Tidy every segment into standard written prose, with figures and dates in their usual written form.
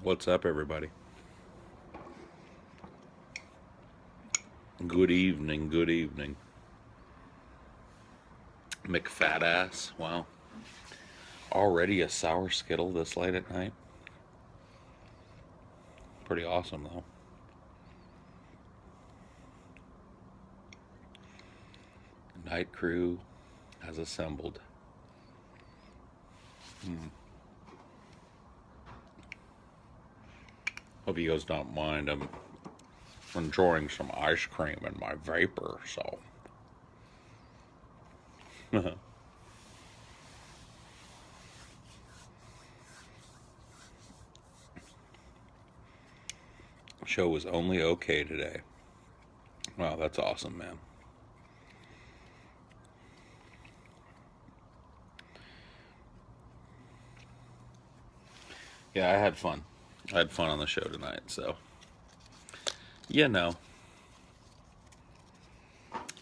What's up, everybody? Good evening, good evening. McFatass, wow. Already a sour Skittle this late at night? Pretty awesome, though. Night crew has assembled. Hope you guys don't mind. I'm enjoying some ice cream in my vapor, so. Show was only okay today. Wow, that's awesome, man. Yeah, I had fun. I had fun on the show tonight, so.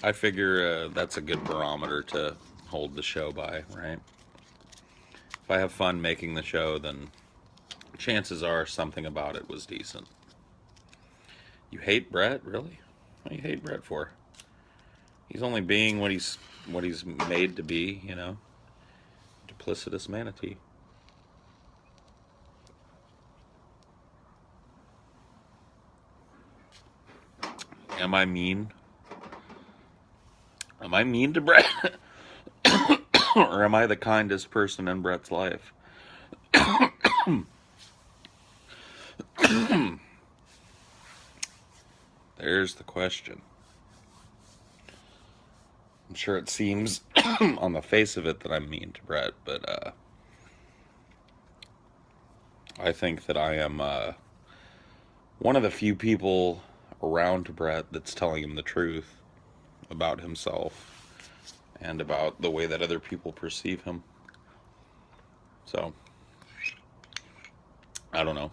I figure that's a good barometer to hold the show by, right? If I have fun making the show, then chances are something about it was decent. You hate Brett, really? What do you hate Brett for? He's only being what he's made to be, you know? Duplicitous manatee. Am I mean? Am I mean to Brett? Or am I the kindest person in Brett's life? There's the question. I'm sure it seems on the face of it that I'm mean to Brett, but I think that I am one of the few people around Brett that's telling him the truth about himself and about the way that other people perceive him. So, I don't know.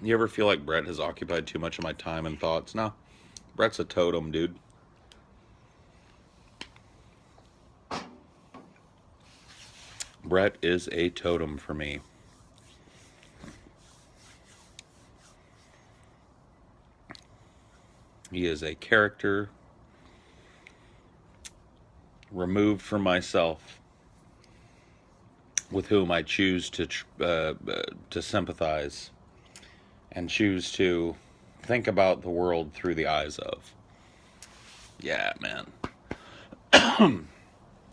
You ever feel like Brett has occupied too much of my time and thoughts? No. Brett's a totem, dude. Brett is a totem for me. He is a character removed from myself, with whom I choose to sympathize and choose to think about the world through the eyes of. Yeah, man.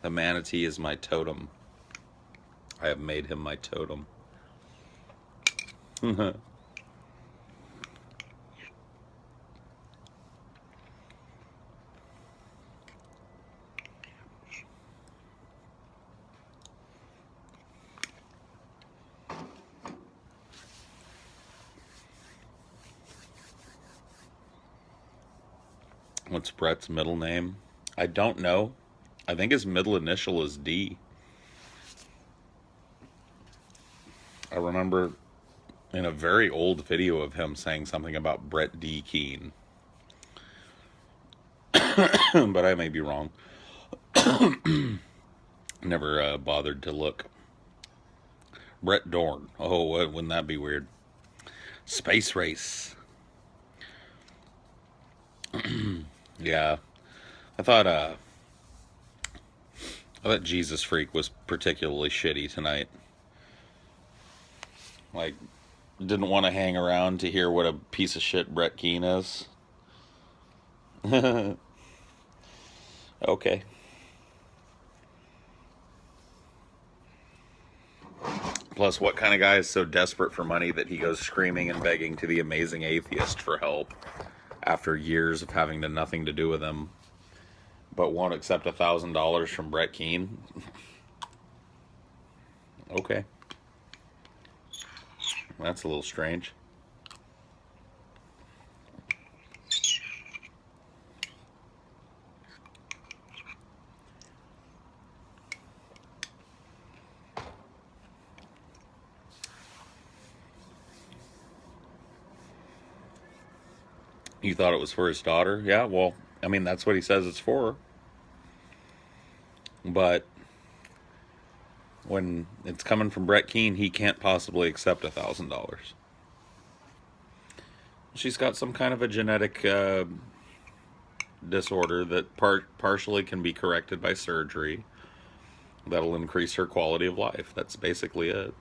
The manatee is my totem. I have made him my totem. What's Brett's middle name? I don't know. I think his middle initial is D. I remember in a very old video of him saying something about Brett D. Keane. But I may be wrong. Never bothered to look. Brett Dorn. Oh, wouldn't that be weird? Space Race. Yeah. I thought Jesus Freak was particularly shitty tonight. Like, didn't want to hang around to hear what a piece of shit Brett Keane is. Okay. Plus, what kind of guy is so desperate for money that he goes screaming and begging to the amazing atheist for help after years of having nothing to do with him, but won't accept $1,000 from Brett Keane? Okay. That's a little strange. You thought it was for his daughter? Yeah, well, I mean, that's what he says it's for. But when it's coming from Brett Keane, he can't possibly accept $1,000. She's got some kind of a genetic disorder that partially can be corrected by surgery. That'll increase her quality of life. That's basically it.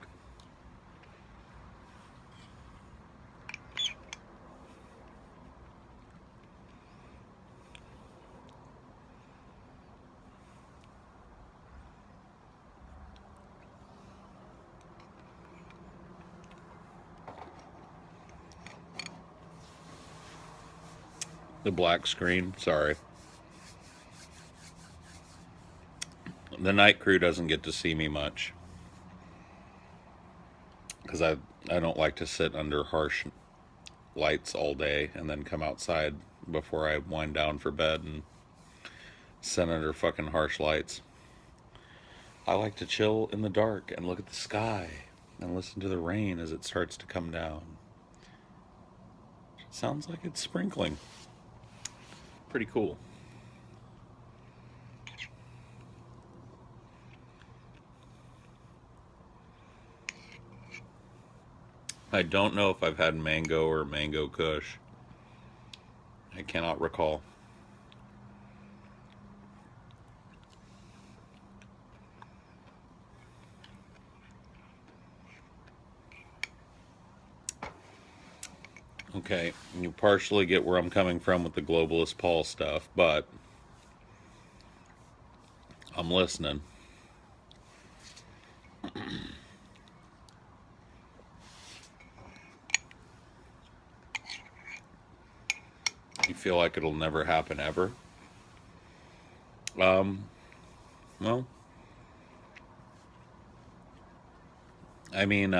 The black screen, sorry. The night crew doesn't get to see me much because I don't like to sit under harsh lights all day and then come outside before I wind down for bed and sit under fucking harsh lights. I like to chill in the dark and look at the sky and listen to the rain as it starts to come down. It sounds like it's sprinkling. Pretty cool. I don't know if I've had mango or mango kush. I cannot recall. Okay, you partially get where I'm coming from with the globalist Paul stuff, but I'm listening. You feel like it'll never happen ever? Well, I mean,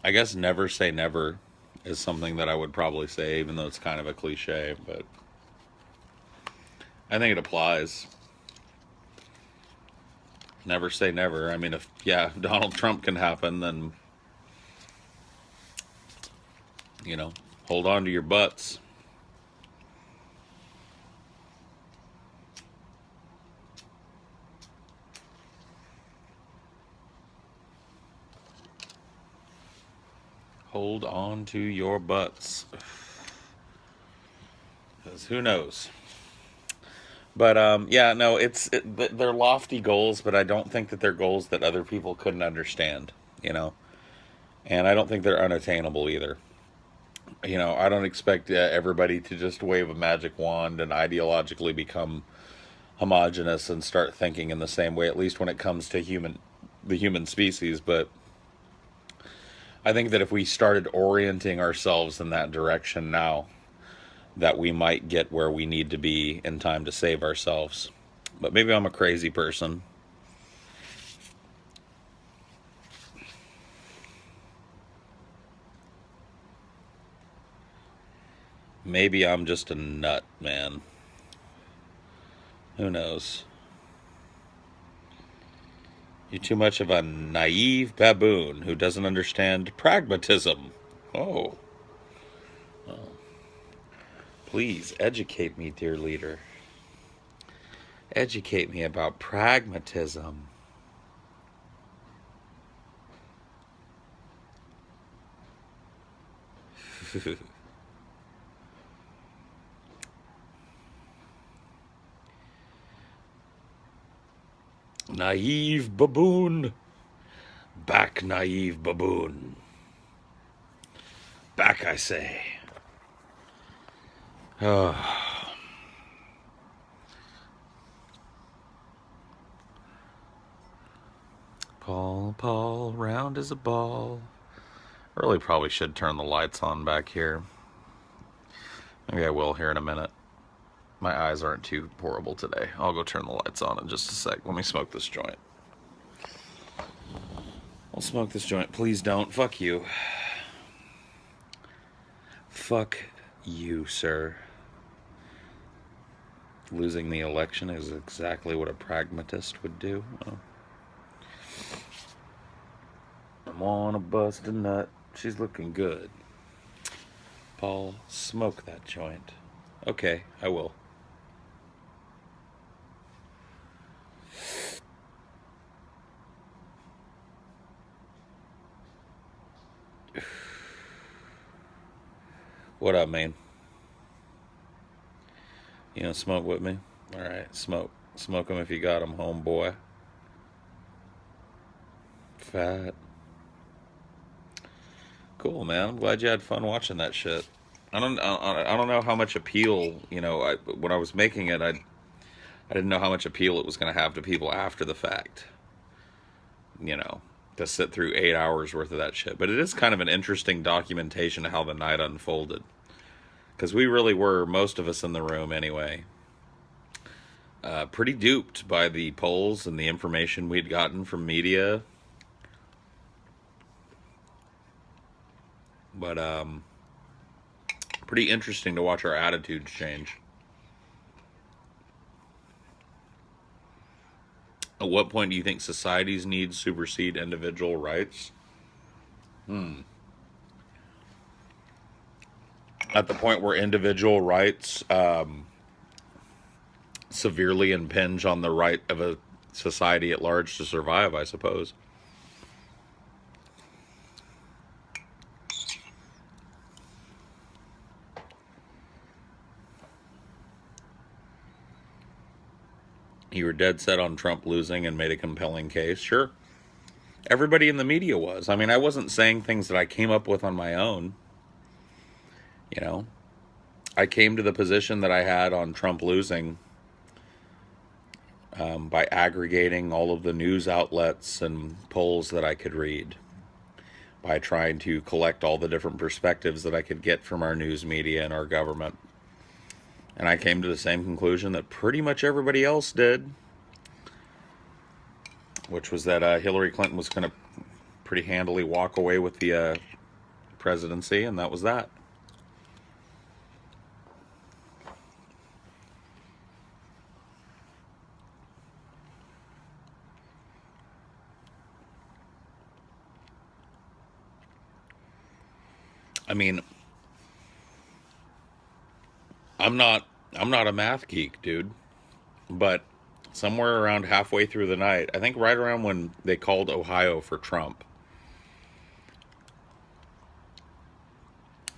I guess never say never is something that I would probably say, even though it's kind of a cliche, but I think it applies. Never say never. I mean, if, yeah, Donald Trump can happen, then, you know, hold on to your butts. Hold on to your butts. Because who knows? But yeah, no, they're lofty goals, but I don't think that they're goals that other people couldn't understand, you know? And I don't think they're unattainable either. You know, I don't expect everybody to just wave a magic wand and ideologically become homogenous and start thinking in the same way, at least when it comes to the human species. But I think that if we started orienting ourselves in that direction now, that we might get where we need to be in time to save ourselves. But maybe I'm a crazy person. Maybe I'm just a nut, man. Who knows? You're too much of a naive baboon who doesn't understand pragmatism. Oh. Oh. Please educate me, dear leader. Educate me about pragmatism. Naive baboon. Back, naive baboon. Back, I say. Oh. Paul, round as a ball. I really probably should turn the lights on back here. Maybe I will here in a minute. My eyes aren't too horrible today. I'll go turn the lights on in just a sec. Let me smoke this joint. I'll smoke this joint. Please don't. Fuck you. Fuck you, sir. Losing the election is exactly what a pragmatist would do. Oh. I wanna bust a nut. She's looking good. Paul, smoke that joint. Okay, I will. What up, man? You know, smoke with me? All right, smoke. Smoke them if you got them, homeboy. Fat. Cool, man. I'm glad you had fun watching that shit. I don't know how much appeal, when I was making it, I didn't know how much appeal it was going to have to people after the fact. You know, to sit through 8 hours worth of that shit. But it is kind of an interesting documentation of how the night unfolded. Because we really were, most of us in the room anyway, pretty duped by the polls and the information we'd gotten from media. But pretty interesting to watch our attitudes change. At what point do you think society's needs supersede individual rights? At the point where individual rights severely impinge on the right of a society at large to survive, I suppose. You were dead set on Trump losing and made a compelling case. Sure. Everybody in the media was. I mean, I wasn't saying things that I came up with on my own. You know, I came to the position that I had on Trump losing by aggregating all of the news outlets and polls that I could read, by trying to collect all the different perspectives that I could get from our news media and our government. And I came to the same conclusion that pretty much everybody else did, which was that Hillary Clinton was going to pretty handily walk away with the presidency, and that was that. I mean, I'm not a math geek, dude, but somewhere around halfway through the night, I think right around when they called Ohio for Trump,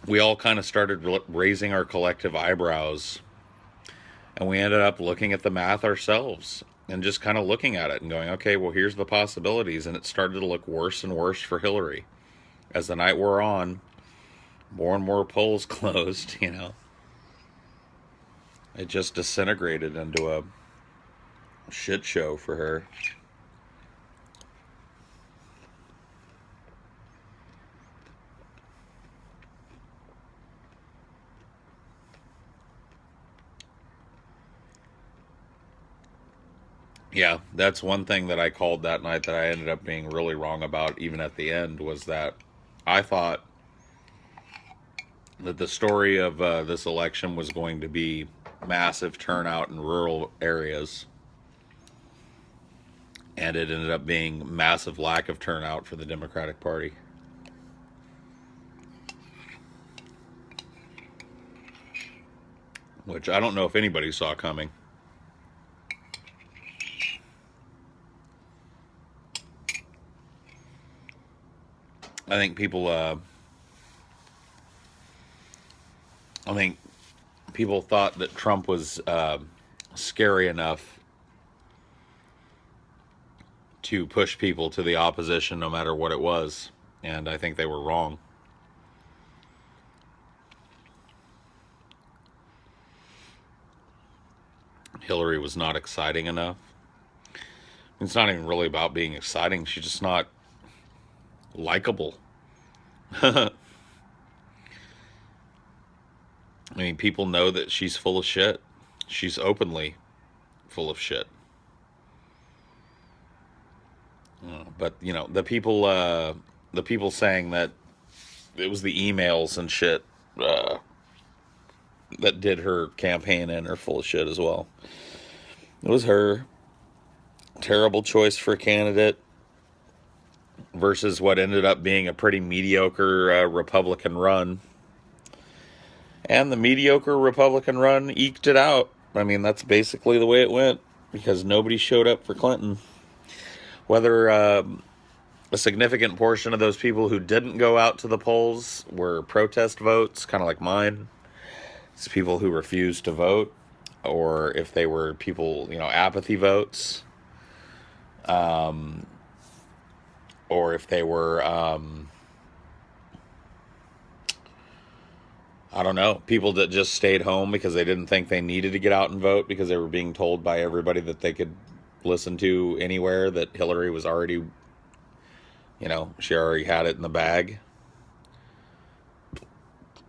we all kind of started raising our collective eyebrows, and we ended up looking at the math ourselves and just kind of looking at it and going, okay, well, here's the possibilities. And it started to look worse and worse for Hillary as the night wore on. More and more polls closed, you know. It just disintegrated into a shit show for her. Yeah, that's one thing that I called that night that I ended up being really wrong about, even at the end, was that I thought that the story of this election was going to be massive turnout in rural areas, and it ended up being massive lack of turnout for the Democratic Party. Which I don't know if anybody saw coming. I think people thought that Trump was scary enough to push people to the opposition no matter what it was. And I think they were wrong. Hillary was not exciting enough. It's not even really about being exciting. She's just not likable. I mean, people know that she's full of shit. She's openly full of shit. But you know, the people saying that it was the emails and shit that did her campaign in are full of shit as well. It was her. Terrible choice for a candidate versus what ended up being a pretty mediocre Republican run. And the mediocre Republican run eked it out. I mean, that's basically the way it went, because nobody showed up for Clinton. Whether a significant portion of those people who didn't go out to the polls were protest votes, kind of like mine. It's people who refused to vote, or if they were people, apathy votes, or if they were, I don't know, people that just stayed home because they didn't think they needed to get out and vote because they were being told by everybody that they could listen to anywhere that Hillary was already, she already had it in the bag.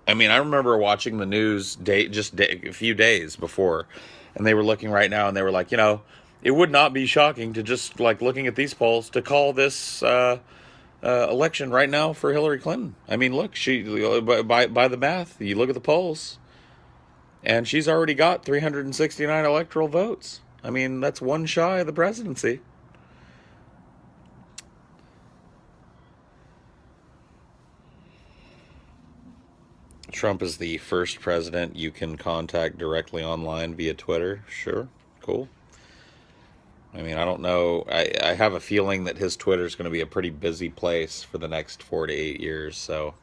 I mean, I remember watching the news a few days before, and they were looking right now, and they were like, it would not be shocking to just like looking at these polls to call this election right now for Hillary Clinton. I mean, look, she by the math, you look at the polls, and she's already got 369 electoral votes. I mean, that's one shy of the presidency. Trump is the first president you can contact directly online via Twitter. Sure, cool. I mean, I don't know. I have a feeling that his Twitter is going to be a pretty busy place for the next 4 to 8 years. So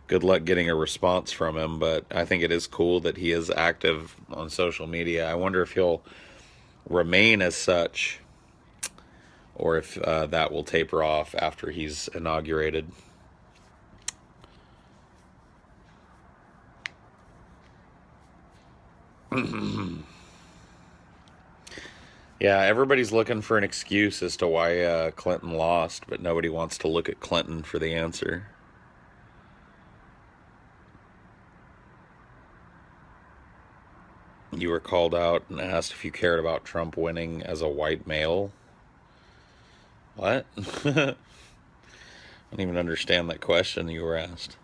good luck getting a response from him. But I think it is cool that he is active on social media. I wonder if he'll remain as such, or if that will taper off after he's inaugurated. Yeah, everybody's looking for an excuse as to why Clinton lost, but nobody wants to look at Clinton for the answer. You were called out and asked if you cared about Trump winning as a white male. What? I don't even understand that question you were asked.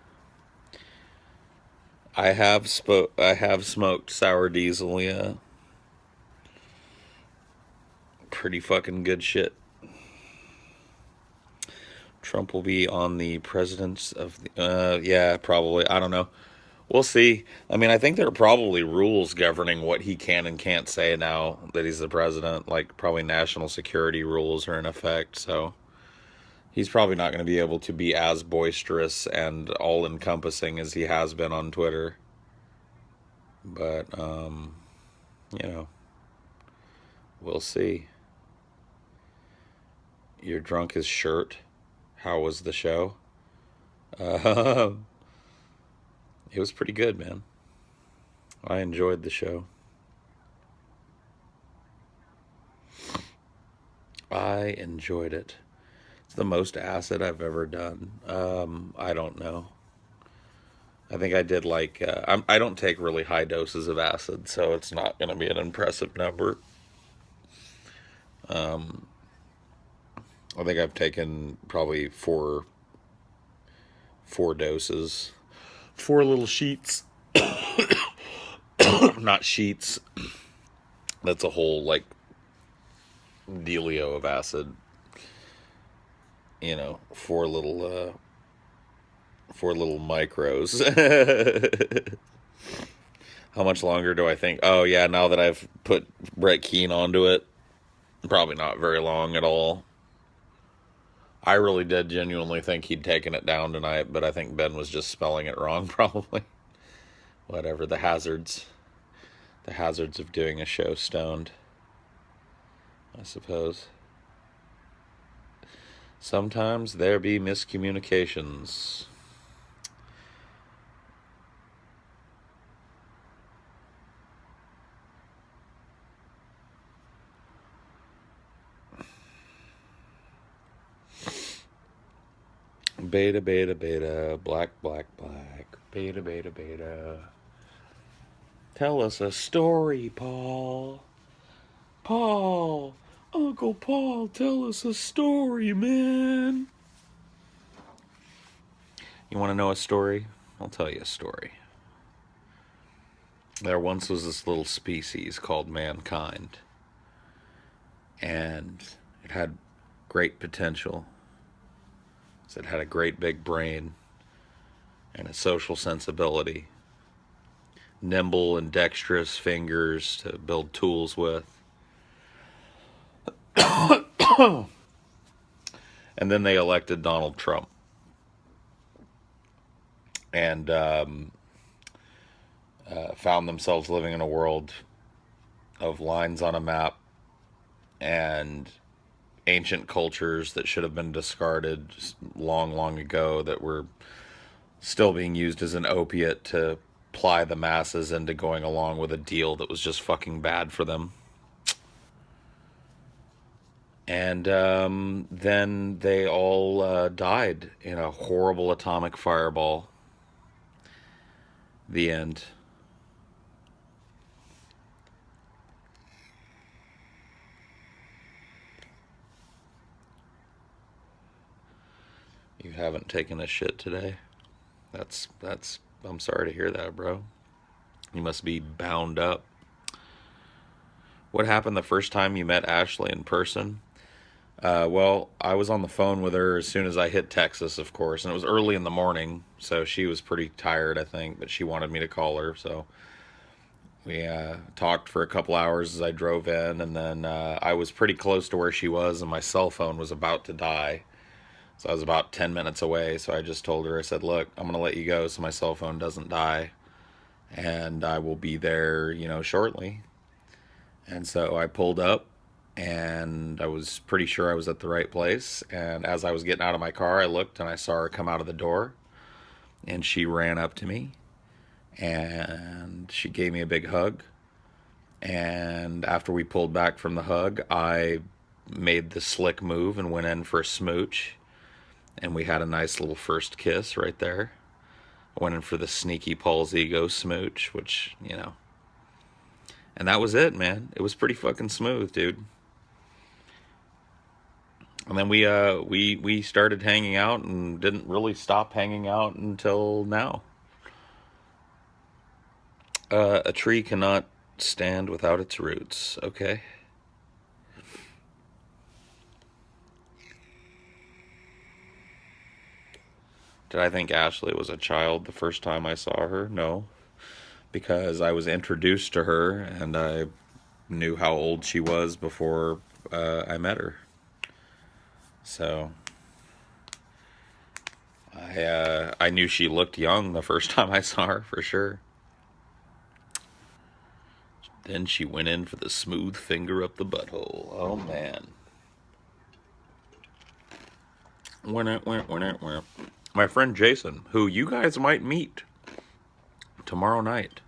I have smoked sour diesel, yeah. Pretty fucking good shit. Trump will be on the presidents of the, yeah, probably. I don't know. We'll see. I mean, I think there are probably rules governing what he can and can't say now that he's the president. Like, probably national security rules are in effect, so he's probably not going to be able to be as boisterous and all-encompassing as he has been on Twitter. But, we'll see. You're drunk as shirt. How was the show? It was pretty good, man. I enjoyed the show. I enjoyed it. It's the most acid I've ever done. I don't know. I think I did like, I don't take really high doses of acid, so it's not going to be an impressive number. I think I've taken probably four doses. 4 little sheets. Not sheets. That's a whole, like, dealio of acid. 4 little micros. How much longer do I think? Oh, yeah, now that I've put Brett Keane onto it, probably not very long at all. I really did genuinely think he'd taken it down tonight, but I think Ben was just spelling it wrong, probably. Whatever, the hazards of doing a show stoned, I suppose. Sometimes there be miscommunications. Beta, beta, beta, black, black, black, beta, beta, beta. Tell us a story, Paul. Paul, Uncle Paul, tell us a story, man. You want to know a story? I'll tell you a story. There once was this little species called mankind, and it had great potential. It had a great big brain and a social sensibility, nimble and dexterous fingers to build tools with. And And then they elected Donald Trump. And found themselves living in a world of lines on a map and ancient cultures that should have been discarded long, long ago, that were still being used as an opiate to ply the masses into going along with a deal that was just fucking bad for them. And then they all died in a horrible atomic fireball. The end. You haven't taken a shit today? That's I'm sorry to hear that, bro. You must be bound up. What happened the first time you met Ashley in person? Well, I was on the phone with her as soon as I hit Texas, of course, and it was early in the morning, so she was pretty tired, I think, but she wanted me to call her, so we talked for a couple hours as I drove in, and then I was pretty close to where she was, and my cell phone was about to die. So I was about 10 minutes away, so I just told her, I said, look, I'm going to let you go so my cell phone doesn't die, and I will be there, shortly. And so I pulled up, and I was pretty sure I was at the right place, and as I was getting out of my car, I looked, and I saw her come out of the door, and she ran up to me, and she gave me a big hug, and after we pulled back from the hug, I made the slick move and went in for a smooch. And we had a nice little first kiss right there. I went in for the sneaky Paul's ego smooch, which, And that was it, man. It was pretty fucking smooth, dude. And then we started hanging out and didn't really stop hanging out until now. A tree cannot stand without its roots, okay? Did I think Ashley was a child the first time I saw her? No. Because I was introduced to her and I knew how old she was before I met her. So I knew she looked young the first time I saw her, for sure. Then she went in for the smooth finger up the butthole. Oh, man. My friend Jason, who you guys might meet tomorrow night.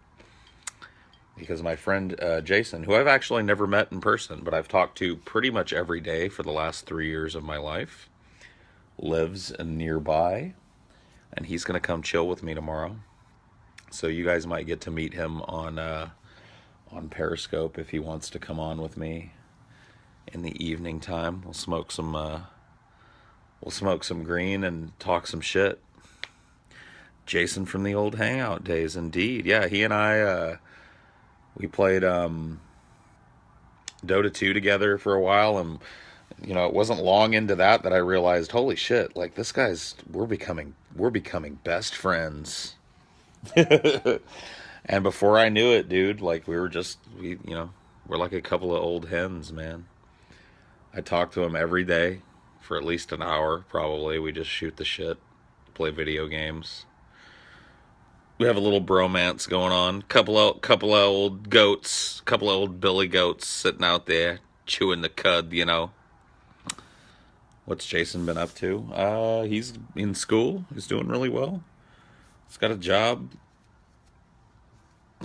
Because my friend Jason, who I've actually never met in person, but I've talked to pretty much every day for the last 3 years of my life, lives nearby. And he's going to come chill with me tomorrow. So you guys might get to meet him on Periscope if he wants to come on with me in the evening time. We'll smoke some green and talk some shit. Jason from the old Hangout days, indeed. Yeah, he and I, we played Dota 2 together for a while, and, it wasn't long into that I realized, holy shit, like, we're becoming best friends. And before I knew it, dude, like, we're like a couple of old hens, man. I talk to him every day for at least an hour, probably. We just shoot the shit, play video games. We have a little bromance going on. Couple of old goats, couple of old billy goats sitting out there chewing the cud, What's Jason been up to? He's in school. He's doing really well. He's got a job.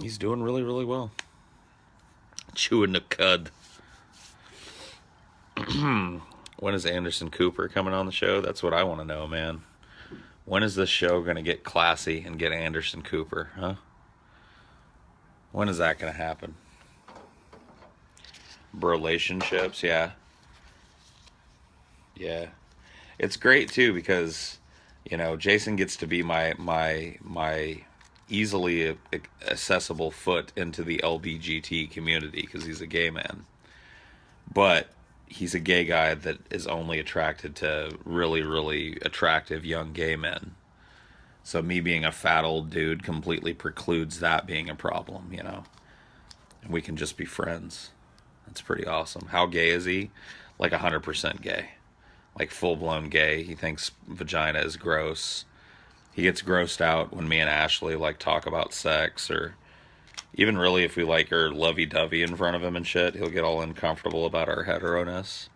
He's doing really, really well. Chewing the cud. When is Anderson Cooper coming on the show? That's what I want to know, man. When is this show going to get classy and get Anderson Cooper, huh? When is that going to happen? Relationships, yeah. Yeah. It's great, too, because, Jason gets to be my easily accessible foot into the LBGT community because he's a gay man. But he's a gay guy that is only attracted to really, really attractive young gay men. So me being a fat old dude completely precludes that being a problem, And we can just be friends. That's pretty awesome. How gay is he? Like 100% gay. like full-blown gay. He thinks vagina is gross. He gets grossed out when me and Ashley like talk about sex, or even really if we like are lovey-dovey in front of him and shit, he'll get all uncomfortable about our hetero-ness.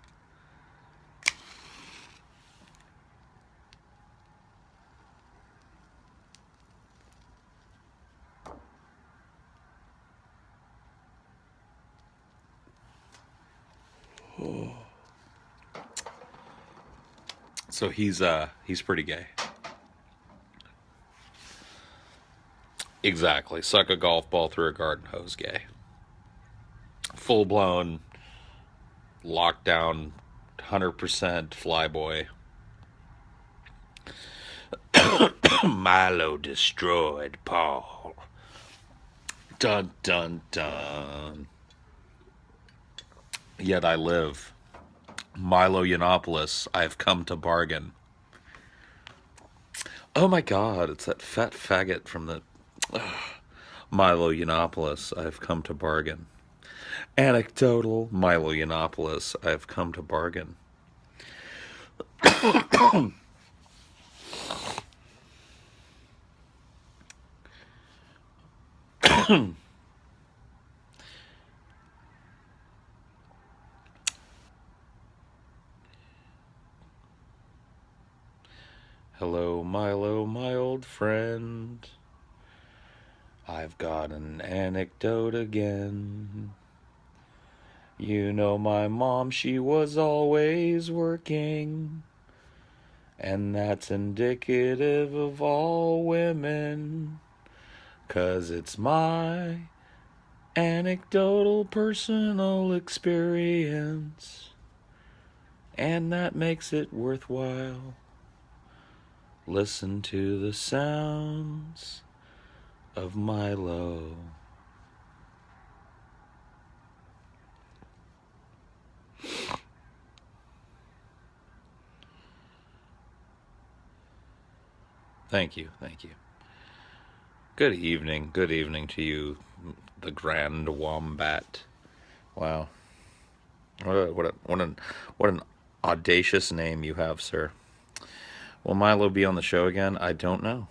So he's pretty gay. Exactly. Suck a golf ball through a garden hose gay. Full blown lockdown 100% flyboy. Milo destroyed Paul. Dun dun dun. Yet I live. Milo Yiannopoulos, I've come to bargain. Oh my god, it's that fat faggot from the Milo Yiannopoulos, I've come to bargain. Anecdotal Milo Yiannopoulos, I've come to bargain. Hello, Milo, my old friend. I've got an anecdote again. You know my mom, she was always working. And that's indicative of all women. 'Cause it's my anecdotal personal experience. And that makes it worthwhile. Listen to the sounds of Milo. Thank you, thank you. Good evening to you, the Grand Wombat. Wow, what an audacious name you have, sir. Will Milo be on the show again? I don't know.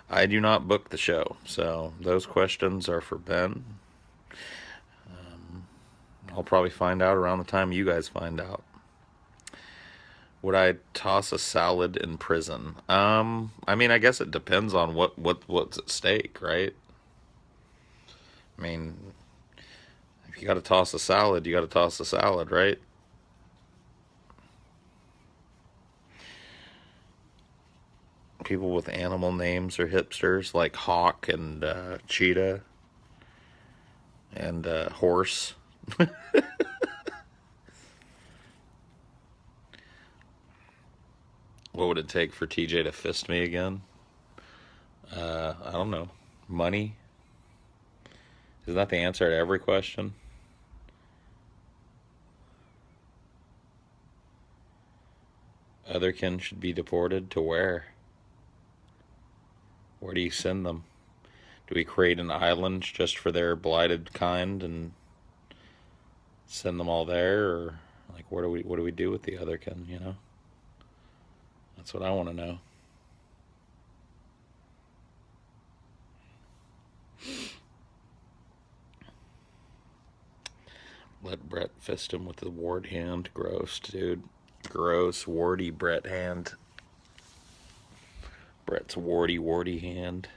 I do not book the show, so those questions are for Ben. I'll probably find out around the time you guys find out. Would I toss a salad in prison? I mean, I guess it depends on what's at stake, right? I mean, if you got to toss a salad, you got to toss a salad, right? People with animal names are hipsters, like hawk and cheetah and horse. What would it take for TJ to fist me again? I don't know. Money? Is that the answer to every question? Otherkin should be deported to where? Where do you send them? Do we create an island just for their blighted kind and send them all there, or like what do we do with the otherkin? You know, that's what I want to know. Let Brett fist him with the ward hand. Gross, dude. Gross, warty Brett hand. Brett's warty hand.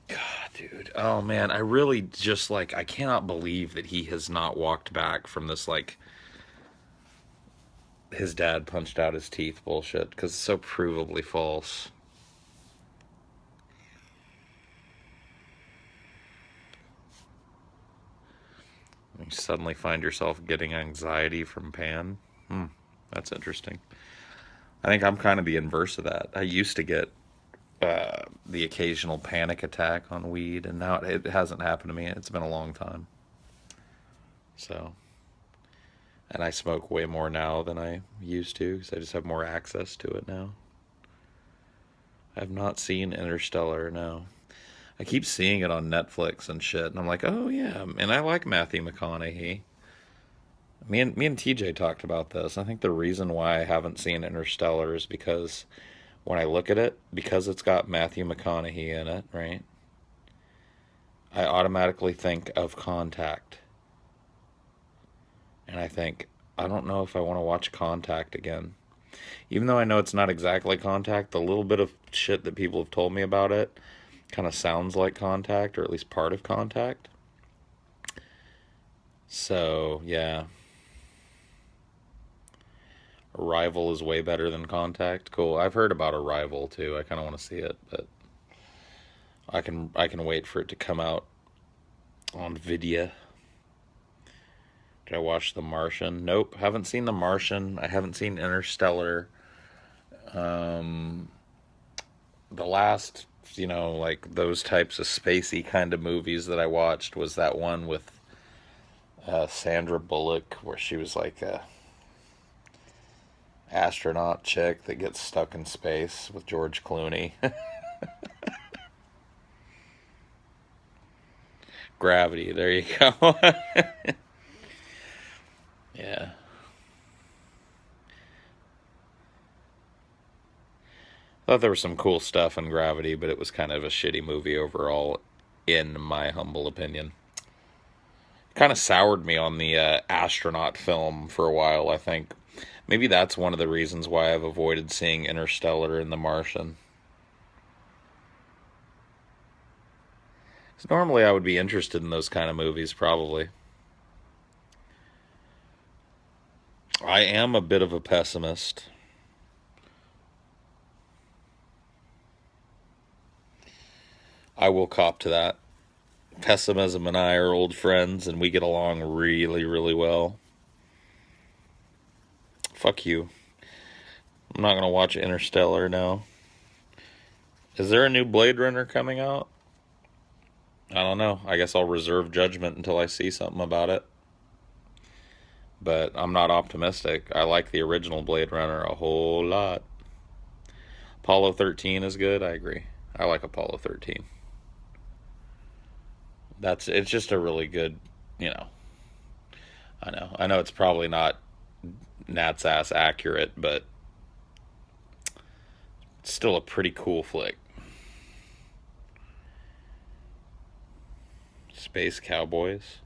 God, dude. Oh, man. I really just, like, I cannot believe that he has not walked back from this, like, his dad punched out his teeth bullshit, because it's so provably false. You suddenly find yourself getting anxiety from Pan. That's interesting. I think I'm kind of the inverse of that. I used to get the occasional panic attack on weed, and now it hasn't happened to me. It's been a long time. So, and I smoke way more now than I used to, because I just have more access to it now. I have not seen Interstellar, no. I keep seeing it on Netflix and shit, and I'm like, oh yeah, and I like Matthew McConaughey. Me and TJ talked about this. I think the reason why I haven't seen Interstellar is because when I look at it, because it's got Matthew McConaughey in it, right? I automatically think of Contact. And I think, I don't know if I want to watch Contact again. Even though I know it's not exactly Contact, the little bit of shit that people have told me about it kind of sounds like Contact, or at least part of Contact. So, yeah. Arrival is way better than Contact. Cool. I've heard about Arrival too. I kind of want to see it, but I can wait for it to come out on video. Did I watch The Martian? Nope. Haven't seen The Martian. I haven't seen Interstellar. Um, the last, like those types of spacey kind of movies that I watched was that one with Sandra Bullock, where she was like a astronaut chick that gets stuck in space with George Clooney. Gravity. There you go. Yeah. I thought there was some cool stuff in Gravity, but it was kind of a shitty movie overall, in my humble opinion. Kind of soured me on the astronaut film for a while, I think. Maybe that's one of the reasons why I've avoided seeing Interstellar and The Martian. 'Cause normally I would be interested in those kind of movies, probably. I am a bit of a pessimist. I will cop to that. Pessimism and I are old friends, and we get along really, really well. Fuck you. I'm not gonna watch Interstellar now. Is there a new Blade Runner coming out? I don't know. I guess I'll reserve judgment until I see something about it. But I'm not optimistic. I like the original Blade Runner a whole lot. Apollo 13 is good. I agree. I like Apollo 13. It's just a really good, you know. I know it's probably not Nat's ass accurate, but it's still a pretty cool flick. Space Cowboys.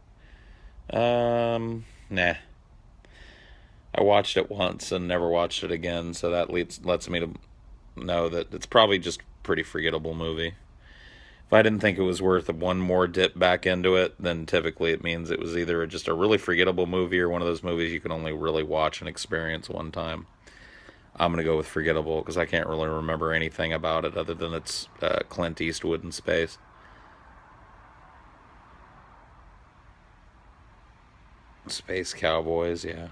Nah. I watched it once and never watched it again, so that lets me to know that it's probably just a pretty forgettable movie. If I didn't think it was worth one more dip back into it, then typically it means it was either just a really forgettable movie or one of those movies you can only really watch and experience one time. I'm going to go with forgettable because I can't really remember anything about it other than it's Clint Eastwood in space. Space Cowboys, yeah.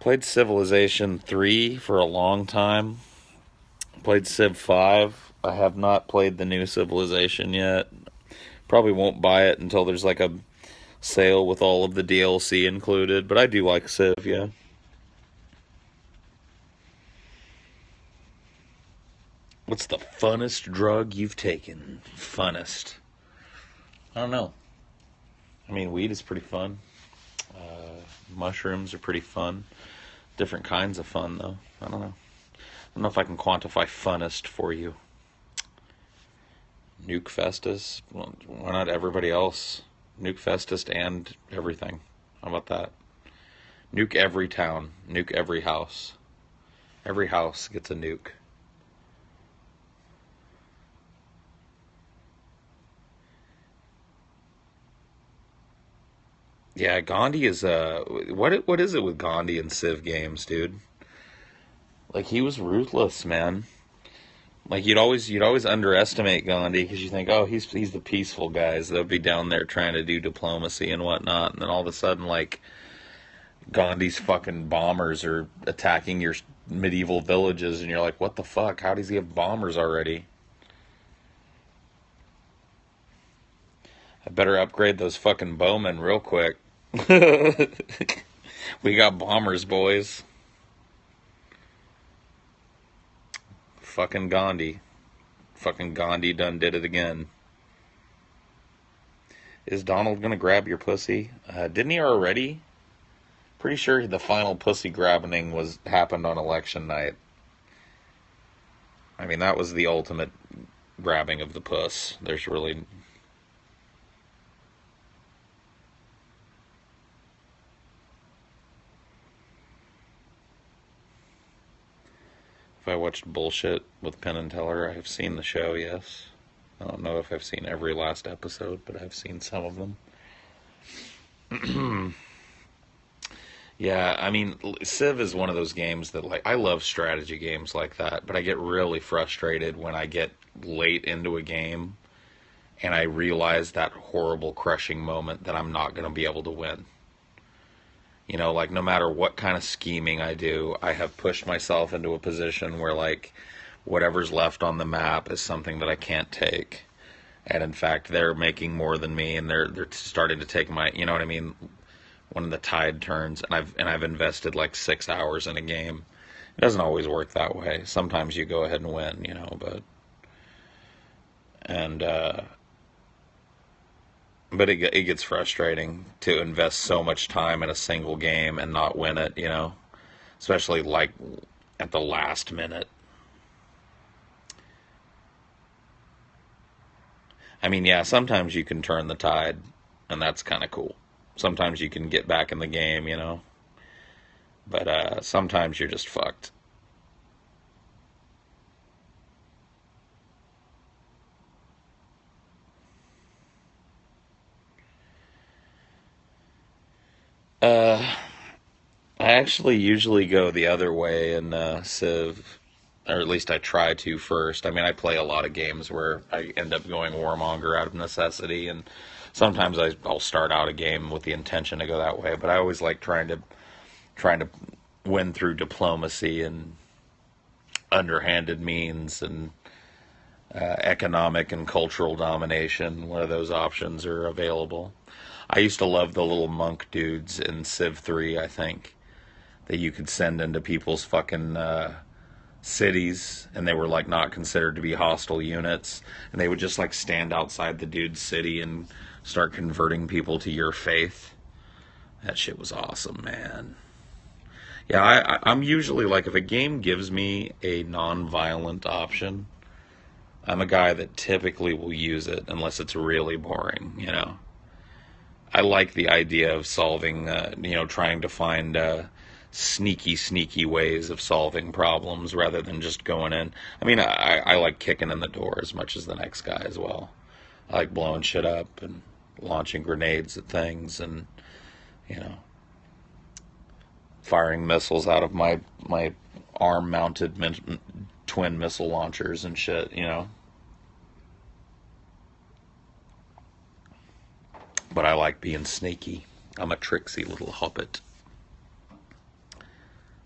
Played Civilization 3 for a long time. Played Civ 5. I have not played the new Civilization yet. Probably won't buy it until there's like a sale with all of the DLC included, but I do like Civ, yeah. What's the funnest drug you've taken? Funnest. I don't know. I mean, weed is pretty fun. Mushrooms are pretty fun. Different kinds of fun, though. I don't know. I don't know if I can quantify funnest for you. Nuke Festus? Well, why not everybody else? Nuke Festus and everything. How about that? Nuke every town. Nuke every house. Every house gets a nuke. Yeah, Gandhi is what is it with Gandhi and Civ games, dude? Like he was ruthless, man. Like you'd always underestimate Gandhi because you think, oh, he's the peaceful guys that'll be down there trying to do diplomacy and whatnot, and then all of a sudden, like Gandhi's fucking bombers are attacking your medieval villages, and you're like, what the fuck? How does he have bombers already? I better upgrade those fucking bowmen real quick. We got bombers, boys. Fucking Gandhi. Fucking Gandhi done did it again. Is Donald gonna grab your pussy? Didn't he already? Pretty sure the final pussy grabbing was happened on election night. I mean, that was the ultimate grabbing of the puss. There's really... If I watched bullshit with Penn and Teller, I have seen the show, yes. I don't know if I've seen every last episode, but I've seen some of them. Yeah, I mean, Civ is one of those games that, like, I love strategy games like that, but I get really frustrated when I get late into a game and I realize that horrible crushing moment that I'm not going to be able to win. You know, like, no matter what kind of scheming I do, I have pushed myself into a position where, like, whatever's left on the map is something that I can't take. And in fact, they're making more than me, and they're starting to take my, you know what I mean? When the tide turns, and I've invested like 6 hours in a game. It doesn't always work that way. Sometimes you go ahead and win, you know, and but it gets frustrating to invest so much time in a single game and not win it, you know, especially like at the last minute. I mean, yeah, sometimes you can turn the tide, and that's kind of cool. Sometimes you can get back in the game, you know, but sometimes you're just fucked. Uh, I actually usually go the other way in Civ, or at least I try to first. I mean, I play a lot of games where I end up going Warmonger out of necessity, and sometimes I'll start out a game with the intention to go that way. But I always like trying to win through diplomacy and underhanded means and economic and cultural domination, where those options are available. I used to love the little monk dudes in Civ 3, I think, that you could send into people's fucking cities, and they were like not considered to be hostile units, and they would just like stand outside the dude's city and start converting people to your faith. That shit was awesome, man. Yeah, I'm usually like, if a game gives me a non-violent option, I'm a guy that typically will use it unless it's really boring, you know. I like the idea of solving, you know, trying to find sneaky ways of solving problems rather than just going in. I mean, I like kicking in the door as much as the next guy as well. I like blowing shit up and launching grenades at things, and, you know, firing missiles out of my arm mounted twin missile launchers and shit, you know. But I like being sneaky. I'm a tricksy little hobbit.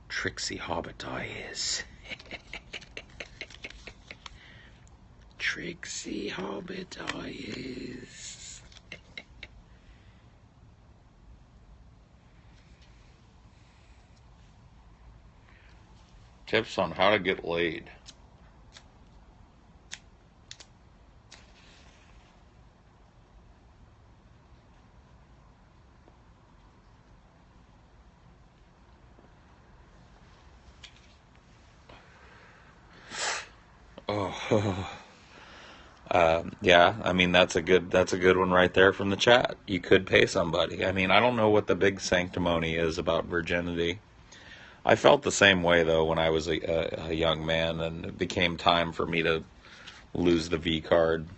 Tricksy hobbit I is. Tricksy hobbit I is. Tips on how to get laid. Oh, yeah. I mean, that's a good one right there from the chat. You could pay somebody. I mean, I don't know what the big sanctimony is about virginity. I felt the same way though when I was a young man, and it became time for me to lose the V card.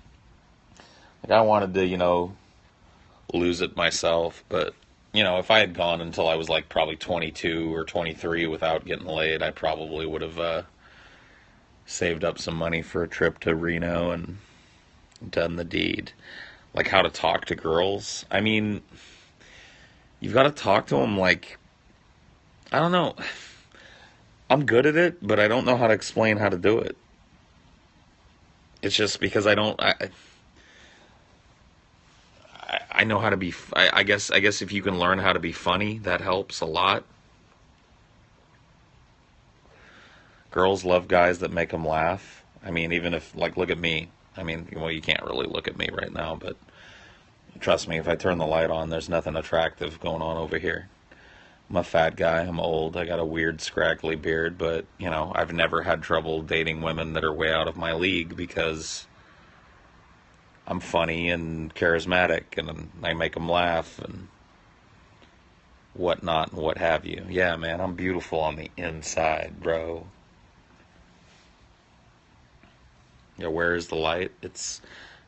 Like, I wanted to, you know, lose it myself, but you know, if I had gone until I was like probably 22 or 23 without getting laid, I probably would have saved up some money for a trip to Reno and done the deed. Like, how to talk to girls. I mean, you've got to talk to them like, I don't know. I'm good at it, but I don't know how to explain how to do it. It's just because I don't. I know how to be. I guess if you can learn how to be funny, that helps a lot. Girls love guys that make them laugh. I mean, even if, like, look at me. I mean, well, you can't really look at me right now, but Trust me, if I turn the light on, there's nothing attractive going on over here. I'm a fat guy. I'm old. I got a weird, scraggly beard, but, I've never had trouble dating women that are way out of my league because I'm funny and charismatic and I make them laugh and whatnot and what have you. Yeah, man, I'm beautiful on the inside, bro. Yeah, where is the light? It's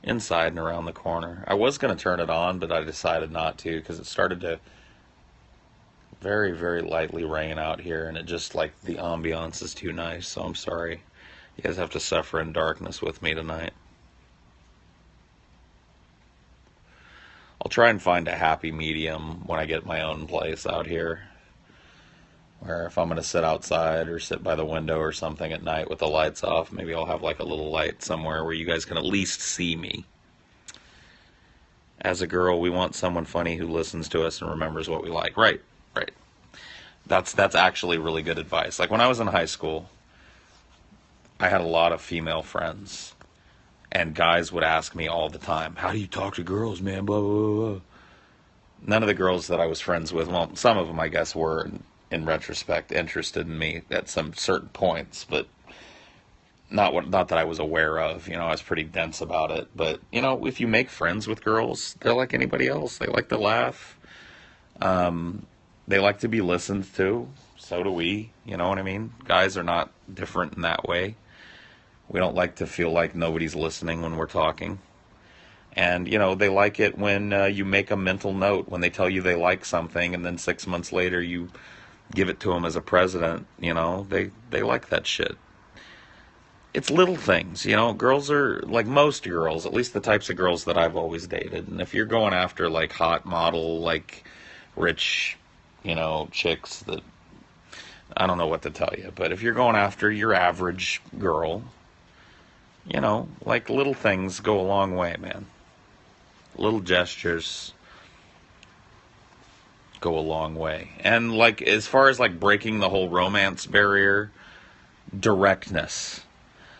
inside and around the corner. I was going to turn it on, but I decided not to because it started to very, very lightly rain out here, and it just, like, the ambiance is too nice, so I'm sorry. You guys have to suffer in darkness with me tonight. I'll try and find a happy medium when I get my own place out here, where if I'm going to sit outside or sit by the window or something at night with the lights off, maybe I'll have like a little light somewhere where you guys can at least see me. As a girl, we want someone funny who listens to us and remembers what we like. Right, right. That's actually really good advice. Like when I was in high school, I had a lot of female friends, and guys would ask me all the time, "How do you talk to girls, man?" Blah, blah, blah. None of the girls that I was friends with, well, some of them I guess were, in retrospect, interested in me at some certain points, but not that I was aware of. I was pretty dense about it. But if you make friends with girls, they're like anybody else. They like to laugh. They like to be listened to. So do we. You know what I mean? Guys are not different in that way. We don't like to feel like nobody's listening when we're talking. And, they like it when you make a mental note, when they tell you they like something, and then 6 months later you give it to them as a present. They like that shit. It's little things, girls are, like most girls, at least the types of girls that I've always dated. And if you're going after, like, hot model, like, rich, chicks that, I don't know what to tell you. But if you're going after your average girl, like, little things go a long way, man. Little gestures go a long way. And, like, as far as, like, breaking the whole romance barrier, directness.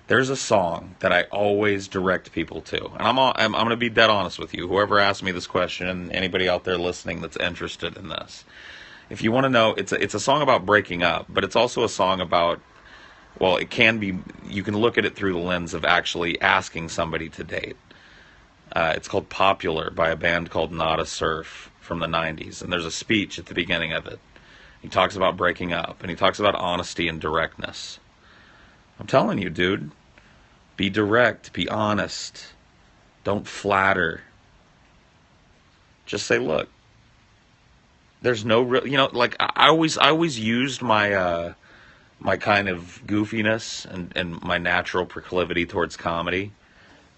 There's a song that I always direct people to. And I'm going to be dead honest with you. Whoever asked me this question, anybody out there listening that's interested in this. If you want to know, it's a song about breaking up, but it's also a song about, well, it can be, you can look at it through the lens of actually asking somebody to date. It's called Popular by a band called Not a Surf from the 90s. And there's a speech at the beginning of it. He talks about breaking up, and he talks about honesty and directness. I'm telling you, dude, be direct, be honest. Don't flatter. Just say, look, there's no real, like I always used my my kind of goofiness and my natural proclivity towards comedy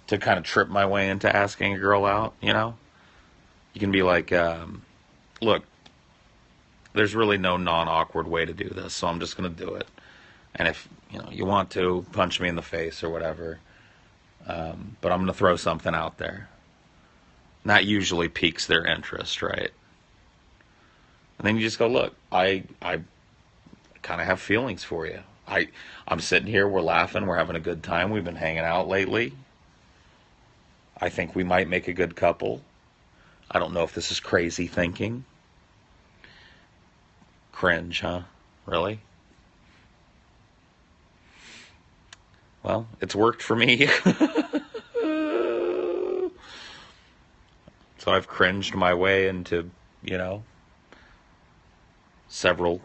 to kind of trip my way into asking a girl out, You can be like, look, there's really no non-awkward way to do this, so I'm just going to do it. And if, you want to, punch me in the face or whatever. But I'm going to throw something out there. And that usually piques their interest, right? And then you just go, look, I kind of have feelings for you. I'm sitting here, we're laughing, we're having a good time, we've been hanging out lately. I think we might make a good couple. I don't know if this is crazy thinking. Cringe, huh? Really? Well, it's worked for me. So I've cringed my way into, several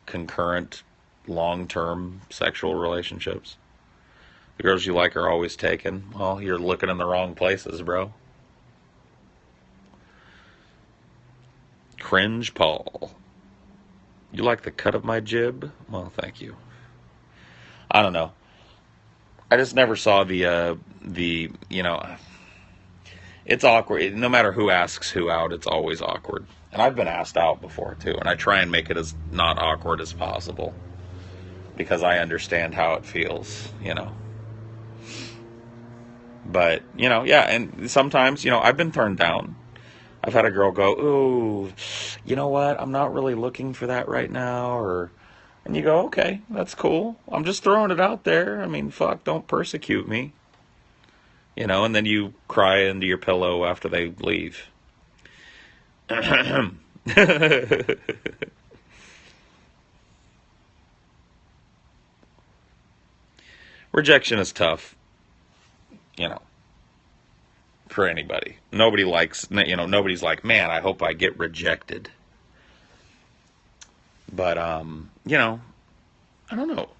concurrent long-term sexual relationships. The girls you like are always taken. Well, you're looking in the wrong places, bro. Cringe Paul. You like the cut of my jib? Well, thank you. I don't know. I just never saw the it's awkward. No matter who asks who out, it's always awkward. And I've been asked out before, too. And I try and make it as not awkward as possible. Because I understand how it feels, But, yeah, and sometimes, I've been turned down. I've had a girl go, ooh, you know what? I'm not really looking for that right now, and you go, okay, that's cool. I'm just throwing it out there. I mean, fuck, don't persecute me. you know, and then you cry into your pillow after they leave. Rejection is tough, you know, for anybody. Nobody likes, you know, nobody's like, man, I hope I get rejected. But, you know, I don't know.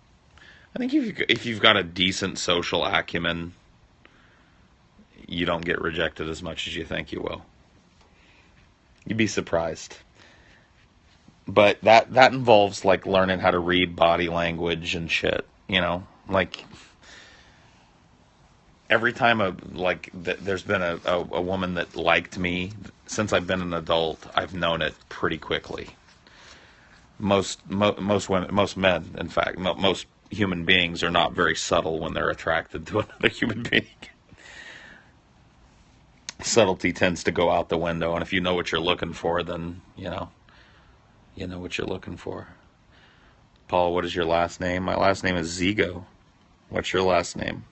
I think if you've got a decent social acumen, you don't get rejected as much as you think you will. You'd be surprised. But that involves like learning how to read body language and shit, you know? Like every time there's been a woman that liked me since I've been an adult, I've known it pretty quickly. Most women, most men, in fact, most human beings are not very subtle when they're attracted to another human being. Subtlety tends to go out the window, and if you know what you're looking for, then you know what you're looking for. Paul, what is your last name? My last name is Zigo. What's your last name?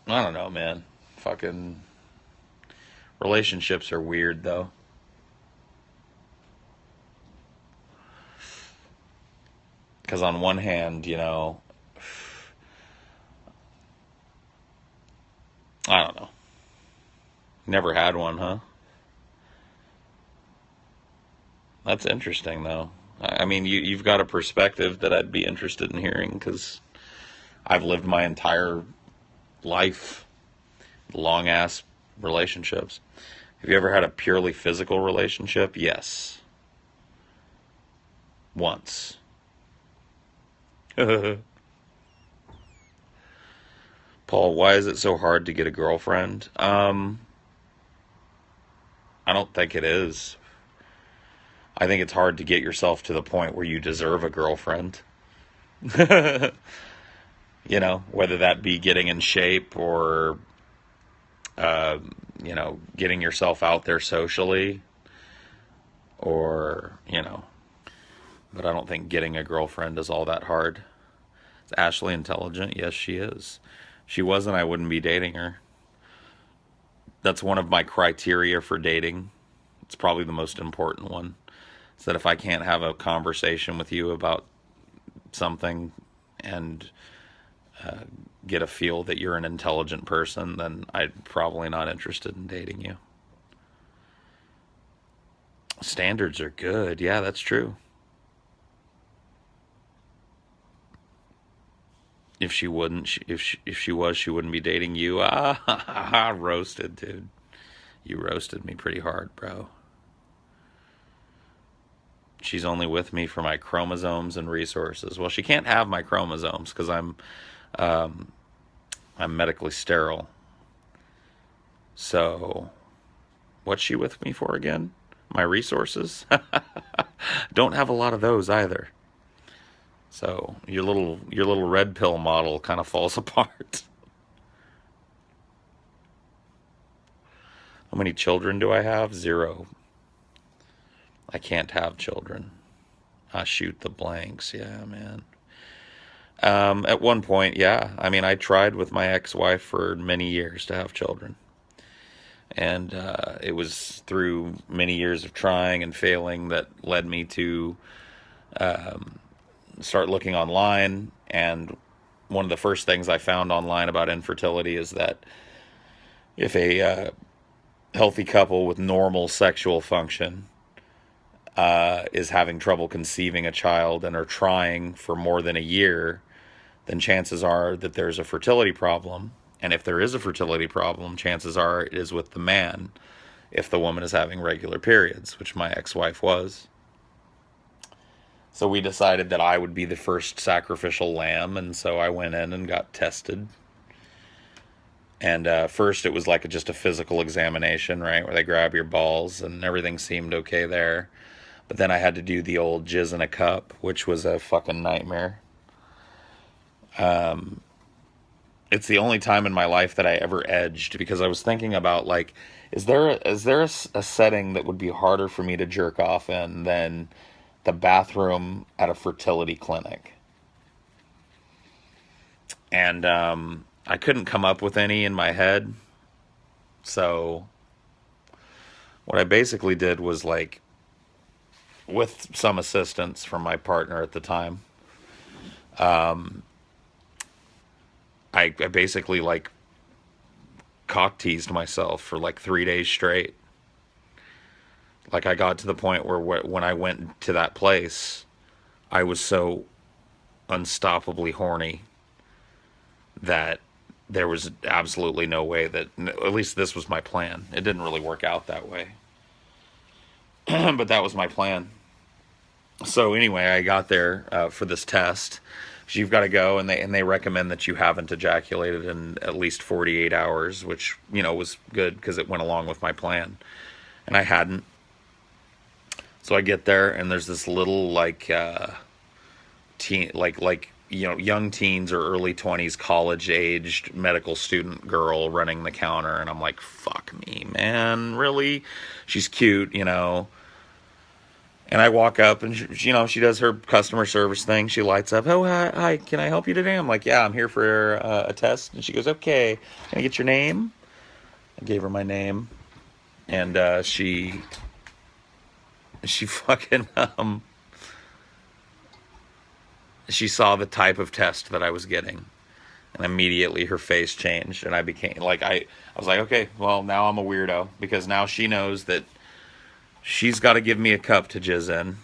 I don't know, man. Fucking relationships are weird, though. Because on one hand, you know, I don't know. Never had one, huh? That's interesting, though. I mean, you've got a perspective that I'd be interested in hearing because I've lived my entire life long ass relationships. Have you ever had a purely physical relationship? Yes. Once. Paul, why is it so hard to get a girlfriend? I don't think it is. I think it's hard to get yourself to the point where you deserve a girlfriend. You know, whether that be getting in shape or, you know, getting yourself out there socially or, you know, but I don't think getting a girlfriend is all that hard. Is Ashley intelligent? Yes, she is. If she wasn't, I wouldn't be dating her. That's one of my criteria for dating. It's probably the most important one. Is that if I can't have a conversation with you about something and get a feel that you're an intelligent person, then I'm probably not interested in dating you. Standards are good. Yeah, that's true. If she wouldn't, if she was, she wouldn't be dating you. Ah, roasted, dude. You roasted me pretty hard, bro. She's only with me for my chromosomes and resources. Well, she can't have my chromosomes because um, I'm medically sterile. So, what's she with me for again? My resources? Don't have a lot of those either. So your little red pill model kind of falls apart. How many children do I have? 0. I can't have children. I shoot the blanks. Yeah, man. At one point, yeah. I mean, I tried with my ex-wife for many years to have children. And it was through many years of trying and failing that led me to start looking online. And one of the first things I found online about infertility is that if a healthy couple with normal sexual function is having trouble conceiving a child and are trying for more than a year, then chances are that there's a fertility problem. And if there is a fertility problem, chances are it is with the man if the woman is having regular periods, which my ex-wife was. So we decided that I would be the first sacrificial lamb, and so I went in and got tested. And first it was like just a physical examination, right, where they grab your balls, and everything seemed okay there. But then I had to do the old jizz in a cup, which was a fucking nightmare. It's the only time in my life that I ever edged, because I was thinking about, like, is there a setting that would be harder for me to jerk off in than the bathroom at a fertility clinic? And I couldn't come up with any in my head. So what I basically did was like, with some assistance from my partner at the time, I basically like cock teased myself for like 3 days straight. Like I got to the point where when I went to that place, I was so unstoppably horny that there was absolutely no way that, at least this was my plan. It didn't really work out that way, but that was my plan. So anyway, I got there for this test. So you've got to go, and they recommend that you haven't ejaculated in at least 48 hours, which was good because it went along with my plan, and I hadn't. So I get there, and there's this little like teen, young teens or early 20s, college aged medical student girl running the counter, and I'm like, fuck me, man, really? She's cute, And I walk up, and she does her customer service thing. She lights up. Oh, hi, can I help you today? I'm like, yeah, I'm here for a test. And she goes, okay, can I get your name? I gave her my name, and she fucking she saw the type of test that I was getting, and immediately her face changed, and I became like I was like, okay, well, now I'm a weirdo, because now she knows that she's got to give me a cup to jizz in,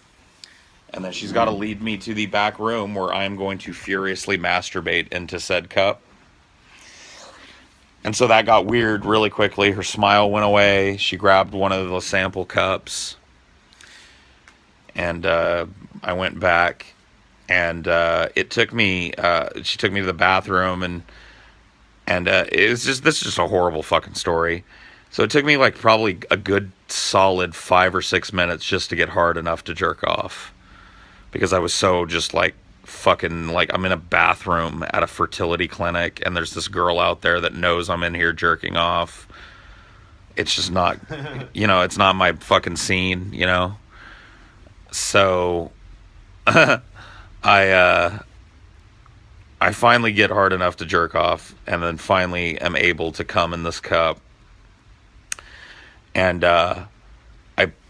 and then she's got to lead me to the back room where I'm going to furiously masturbate into said cup. And so that got weird really quickly. Her smile went away. She grabbed one of the sample cups, and I went back, and it took me. She took me to the bathroom, and this is just a horrible fucking story. So it took me like probably a good solid 5 or 6 minutes just to get hard enough to jerk off, because I was so just like fucking, like, I'm in a bathroom at a fertility clinic, and there's this girl out there that knows I'm in here jerking off. It's just not, it's not my fucking scene, So I finally get hard enough to jerk off, and then finally am able to come in this cup. And I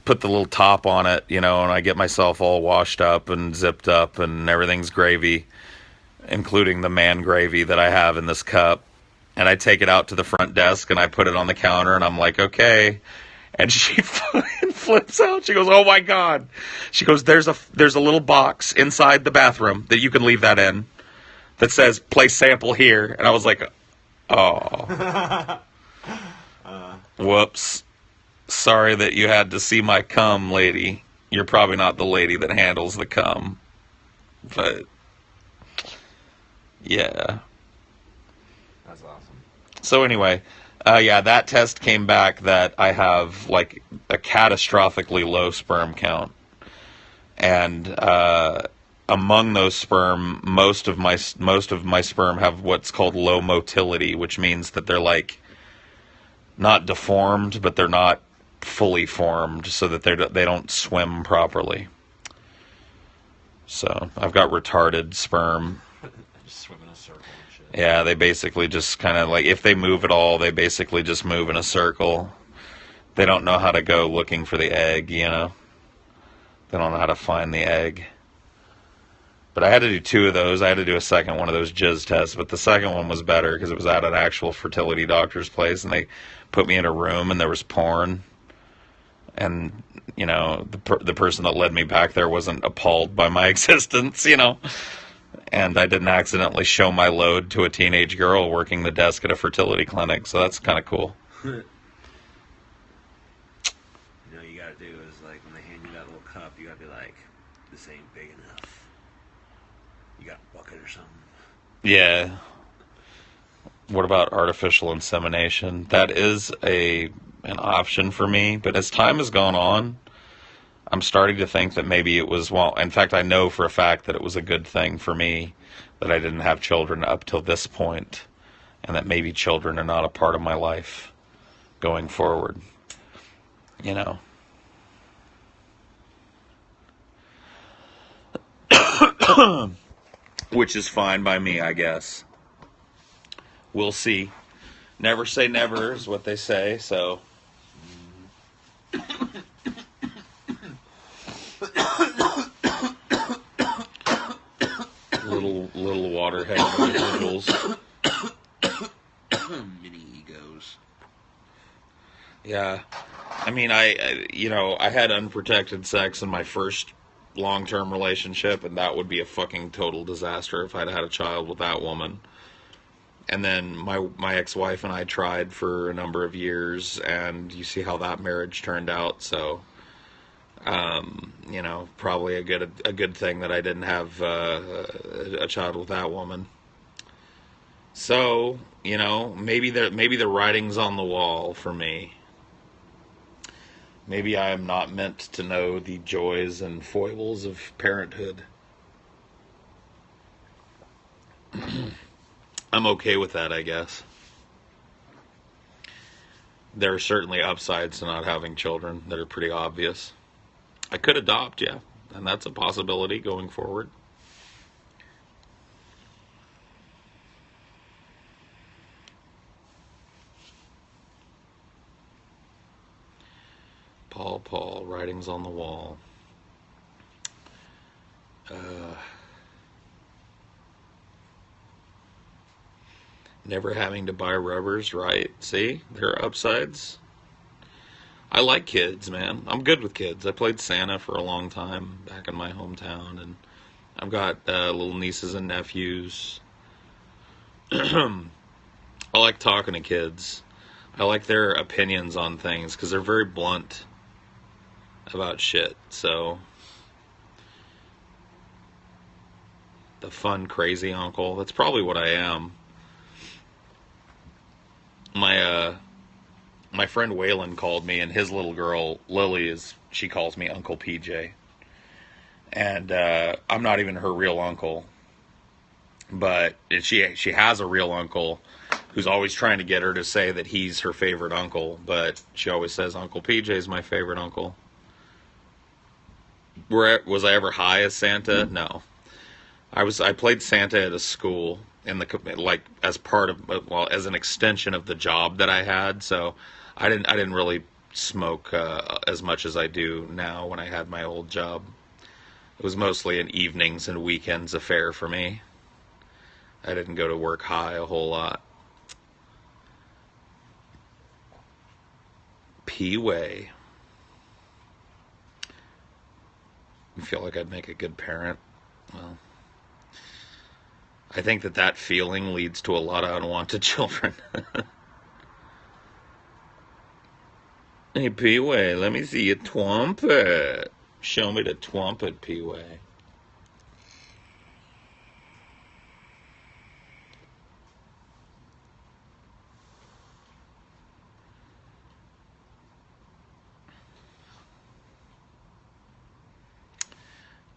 put the little top on it, and I get myself all washed up and zipped up, and everything's gravy, including the man gravy that I have in this cup. And I take it out to the front desk, and I put it on the counter, and I'm like, okay. And she fucking flips out. She goes, oh my God. She goes, there's a little box inside the bathroom that you can leave that in that says place sample here. And I was like, oh. Whoops. Sorry that you had to see my cum, lady. You're probably not the lady that handles the cum. But, yeah. That's awesome. So anyway, that test came back that I have, like, a catastrophically low sperm count. And among those sperm, most of my sperm have what's called low motility, which means that they're, like, not deformed, but they're not fully formed, so that they don't swim properly. So I've got retarded sperm. Just swim in a circle and shit. Yeah, they basically just kind of like, if they move at all, they basically just move in a circle. They don't know how to go looking for the egg, They don't know how to find the egg. But I had to do 2 of those. I had to do a second one of those jizz tests, but the second one was better because it was at an actual fertility doctor's place, and they put me in a room, and there was porn. And, the person that led me back there wasn't appalled by my existence, And I didn't accidentally show my load to a teenage girl working the desk at a fertility clinic, so that's kind of cool. You gotta do is, like, when they hand you that little cup, you gotta be like, this ain't big enough. You got a bucket or something. Yeah. What about artificial insemination? That is an option for me, but as time has gone on, I'm starting to think that maybe it was, well, in fact, I know for a fact that it was a good thing for me that I didn't have children up till this point, and that maybe children are not a part of my life going forward, Which is fine by me, I guess. we'll see. Never say never is what they say, so. Little waterhead individuals. Mini egos. Yeah. I mean, I had unprotected sex in my first long-term relationship, and that would be a fucking total disaster if I'd had a child with that woman. And then my ex-wife and I tried for a number of years, and you see how that marriage turned out. So, probably a good thing that I didn't have a child with that woman. So, maybe the writing's on the wall for me. Maybe I am not meant to know the joys and foibles of parenthood. I'm okay with that, I guess. There are certainly upsides to not having children that are pretty obvious. I could adopt, yeah, and that's a possibility going forward. Paul, writing's on the wall. Never having to buy rubbers, right? See? There are upsides. I like kids, man. I'm good with kids. I played Santa for a long time back in my hometown, and I've got little nieces and nephews. I like talking to kids. I like their opinions on things because they're very blunt about shit. So, the fun, crazy uncle. That's probably what I am. My friend Waylon called me, and his little girl Lily she calls me Uncle PJ, and I'm not even her real uncle, but she has a real uncle who's always trying to get her to say that he's her favorite uncle, but she always says Uncle PJ is my favorite uncle. Was I ever high as Santa? No. I played Santa at a school as part of, well, as an extension of the job that I had. So I didn't really smoke as much as I do now when I had my old job. It was mostly an evenings and weekends affair for me. I didn't go to work high a whole lot. P-Way. I feel like I'd make a good parent. Well, I think that feeling leads to a lot of unwanted children. Hey, P-Way, let me see your twampet. Show me the twampet, P-Way.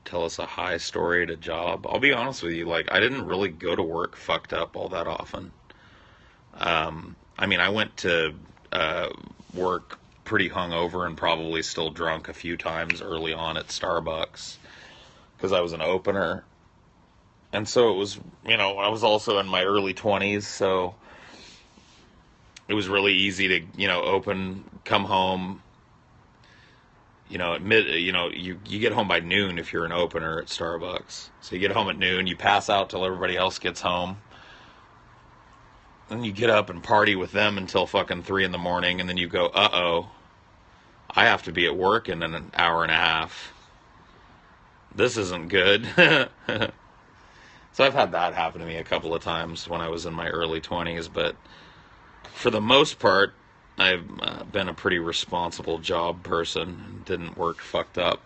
Tell us a high story at a job. I'll be honest with you, I didn't really go to work fucked up all that often. I went to work pretty hungover and probably still drunk a few times early on at Starbucks because I was an opener. And so it was, I was also in my early 20s, so it was really easy to, open, come home. You get home by noon if you're an opener at Starbucks. So you get home at noon, you pass out till everybody else gets home. Then you get up and party with them until fucking 3 in the morning, and then you go, uh-oh, I have to be at work in an hour and a half. This isn't good. So I've had that happen to me a couple of times when I was in my early 20s, but for the most part, I've been a pretty responsible job person and didn't work fucked up.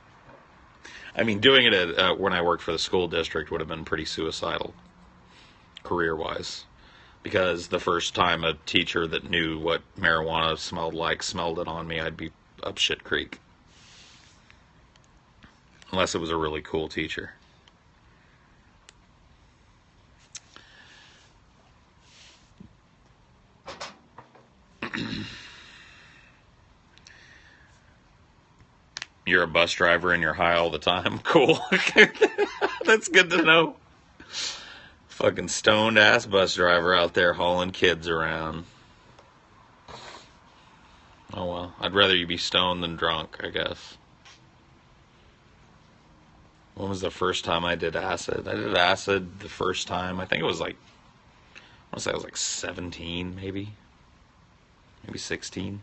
Doing it when I worked for the school district would have been pretty suicidal, career-wise. Because the first time a teacher that knew what marijuana smelled it on me, I'd be up shit creek. Unless it was a really cool teacher. You're a bus driver and you're high all the time. Cool. That's good to know. Fucking stoned ass bus driver out there hauling kids around. Oh well, I'd rather you be stoned than drunk, I guess. When was the first time I did acid? I did acid the first time, I think it was like, I want to say I was like 17, maybe 16.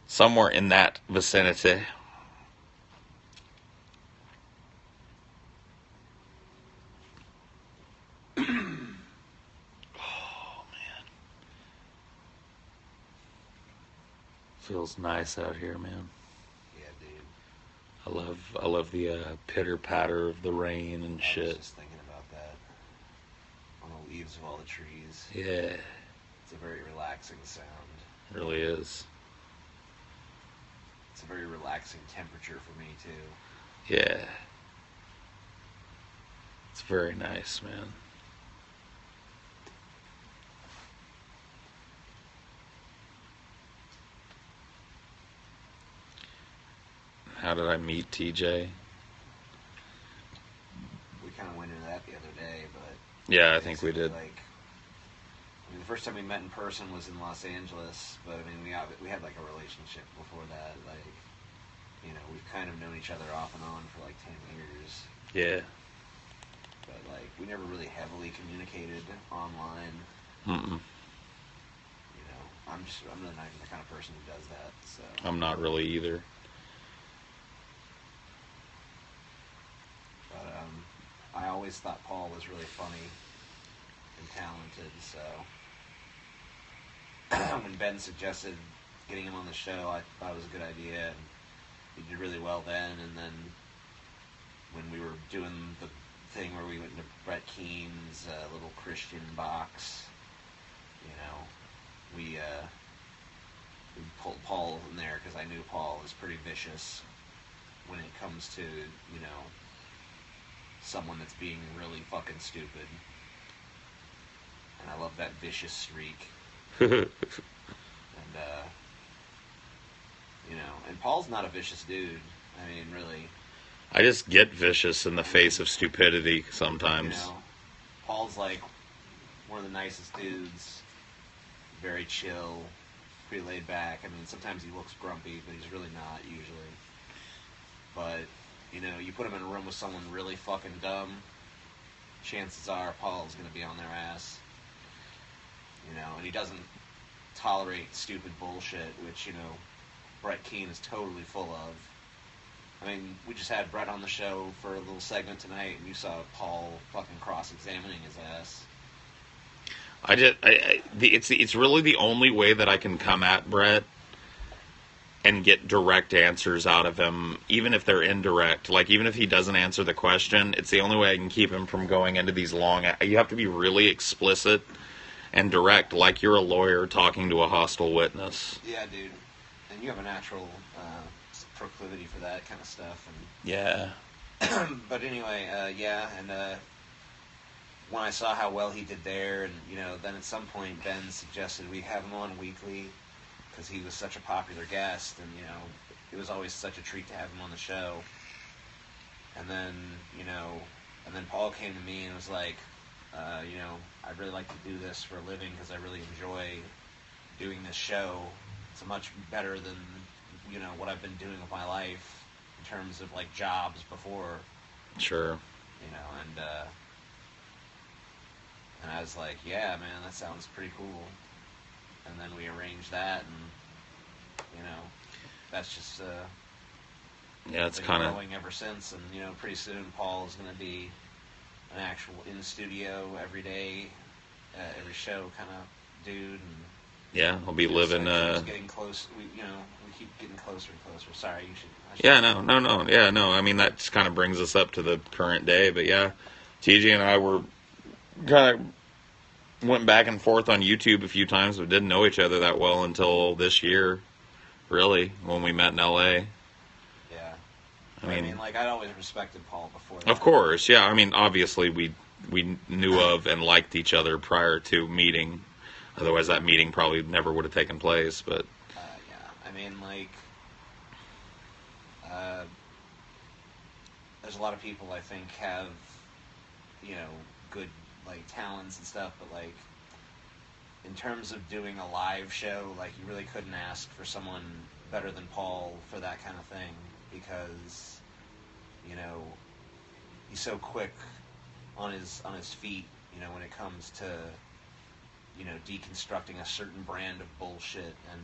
Somewhere in that vicinity. Feels nice out here, man. Yeah, dude. I love the pitter patter of the rain and I shit. was just thinking about that. On the leaves of all the trees. Yeah, It's a very relaxing sound. it really is. It's a very relaxing temperature for me, too. Yeah. It's very nice, man. How did I meet TJ? We kind of went into that the other day, but... Yeah, I think we did. Like, I mean, the first time we met in person was in Los Angeles, but, I mean, we had, like, a relationship before that. Like, you know, we've kind of known each other off and on for, like, 10 years. Yeah. But, like, we never really heavily communicated online. Mm-mm. You know, I'm really not even the kind of person who does that, so... I'm not really either. But, I always thought Paul was really funny and talented, so... when Ben suggested getting him on the show, I thought it was a good idea, and he did really well then, and then when we were doing the thing where we went into Brett Keene's little Christian box, you know, we pulled Paul in there because I knew Paul was pretty vicious when it comes to, you know, someone that's being really fucking stupid. And I love that vicious streak. And, you know, and Paul's not a vicious dude. I mean, really. I just get vicious in the face of stupidity sometimes. You know, Paul's like one of the nicest dudes. Very chill, pretty laid back. I mean, sometimes he looks grumpy, but he's really not usually. But, you know, you put him in a room with someone really fucking dumb, chances are Paul's going to be on their ass. You know, and he doesn't tolerate stupid bullshit, which, you know, Brett Keene is totally full of. I mean, we just had Brett on the show for a little segment tonight, and you saw Paul fucking cross-examining his ass. It's really the only way that I can come at Brett and get direct answers out of him, even if they're indirect. Like, even if he doesn't answer the question, it's the only way I can keep him from going into these long... You have to be really explicit and direct, like you're a lawyer talking to a hostile witness. Yeah, dude. And you have a natural proclivity for that kind of stuff. And Yeah. but anyway, yeah, and when I saw how well he did there, and, you know, then at some point Ben suggested we have him on weekly, because he was such a popular guest, and, you know, it was always such a treat to have him on the show. And then, you know, and then Paul came to me and was like, you know, I'd really like to do this for a living because I really enjoy doing this show. It's much better than, you know, what I've been doing with my life in terms of, like, jobs before. Sure. You know, and I was like, yeah, man, that sounds pretty cool. And then we arranged that, and, you know, that's just Yeah, it's been kind of... growing ever since. And, you know, pretty soon Paul is going to be an actual in studio every day, every show kind of dude. And Yeah, I'll be living... getting close. We keep getting closer and closer. Sorry, I should Yeah, no. Yeah, no. I mean, that just kind of brings us up to the current day. But yeah, TJ and I were kind of went back and forth on YouTube a few times, but didn't know each other that well until this year, really, when we met in L.A. Yeah. I mean, like, I'd always respected Paul before that. Of course, yeah. I mean, obviously, we knew of and liked each other prior to meeting. Otherwise, that meeting probably never would have taken place. But yeah, I mean, like, there's a lot of people I think have, you know, good like talents and stuff, but like in terms of doing a live show, like you really couldn't ask for someone better than Paul for that kind of thing because, you know, he's so quick on his feet, you know, when it comes to, you know, deconstructing a certain brand of bullshit and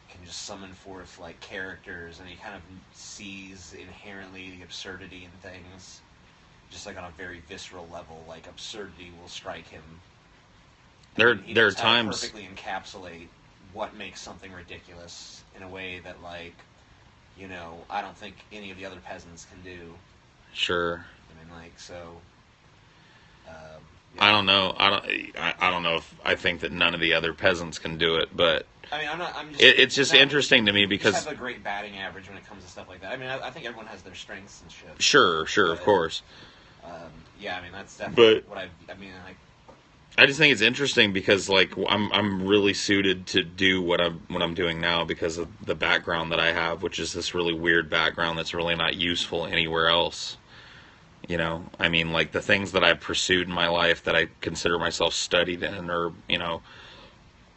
can just summon forth like characters, and he kind of sees inherently the absurdity in things, just like on a very visceral level. Like absurdity will strike him. There He are knows how to times. perfectly encapsulate what makes something ridiculous in a way that, like, you know, I don't think any of the other peasants can do. Sure. I mean, like, so. I don't know. I don't know if I think that none of the other peasants can do it, but I mean, I'm not. I'm just. it's just not, interesting to me you because just have a great batting average when it comes to stuff like that. I mean, I think everyone has their strengths and shit. sure, But, of course. Yeah, I mean, that's definitely But what I mean, like. I just think it's interesting because like I'm really suited to do what I'm doing now because of the background that I have, which is this really weird background that's really not useful anywhere else. You know, I mean, like the things that I've pursued in my life that I consider myself studied in, or you know,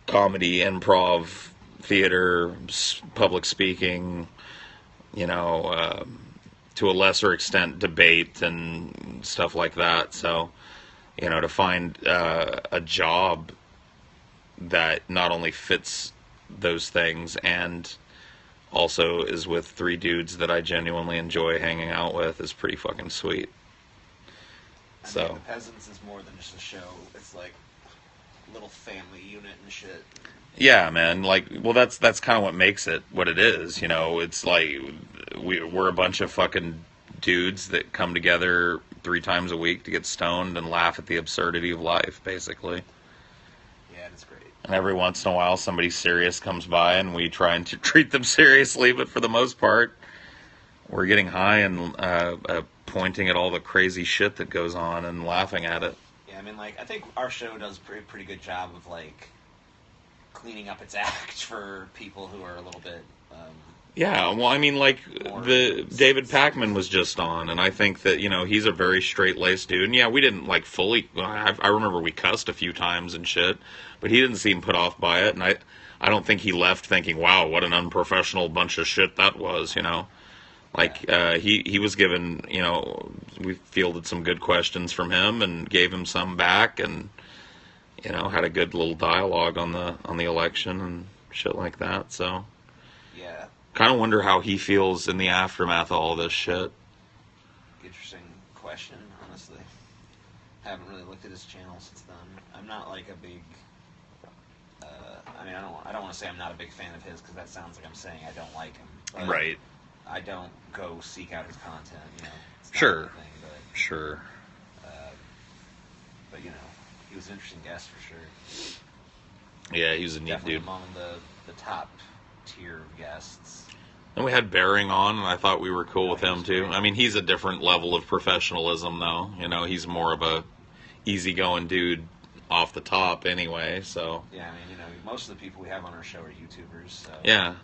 comedy, improv, theater, public speaking, you know, to a lesser extent, debate and stuff like that. So, you know, to find a job that not only fits those things and also is with three dudes that I genuinely enjoy hanging out with is pretty fucking sweet. I So mean, the Peasants is more than just a show. It's like a little family unit and shit. yeah, man, like well that's kind of what makes it what it is, you know. It's like we're a bunch of fucking dudes that come together 3 times a week to get stoned and laugh at the absurdity of life, basically. Yeah, it's great. And every once in a while, somebody serious comes by, and we try and treat them seriously. But for the most part, we're getting high and pointing at all the crazy shit that goes on and laughing at it. Yeah, I mean, like, I think our show does a pretty good job of, like, cleaning up its act for people who are a little bit, Yeah, well, I mean, like more the David Packman was just on, and I think that you know he's a very straight-laced dude. And yeah, we didn't like fully. I remember we cussed a few times and shit, but he didn't seem put off by it, and I don't think he left thinking, "Wow, what an unprofessional bunch of shit that was," you know. Like he was given, you know, we fielded some good questions from him and gave him some back, and you know had a good little dialogue on the election and shit like that. So yeah, kind of wonder how he feels in the aftermath of all this shit. interesting question, honestly. Haven't really looked at his channel since then. I'm not, like, a big... I mean, I don't want to say I'm not a big fan of his, because that sounds like I'm saying I don't like him. But Right. I don't go seek out his content, you know. It's not Sure. my thing, Sure. but, you know, he was an interesting guest for sure. Yeah, he was a neat Definitely dude. among the top tier of guests. And we had Bearing on, and I thought we were cool with him too. I mean, he's a different level of professionalism, though. You know, he's more of a easygoing dude off the top, anyway. So Yeah, I mean, you know, most of the people we have on our show are YouTubers. So. yeah,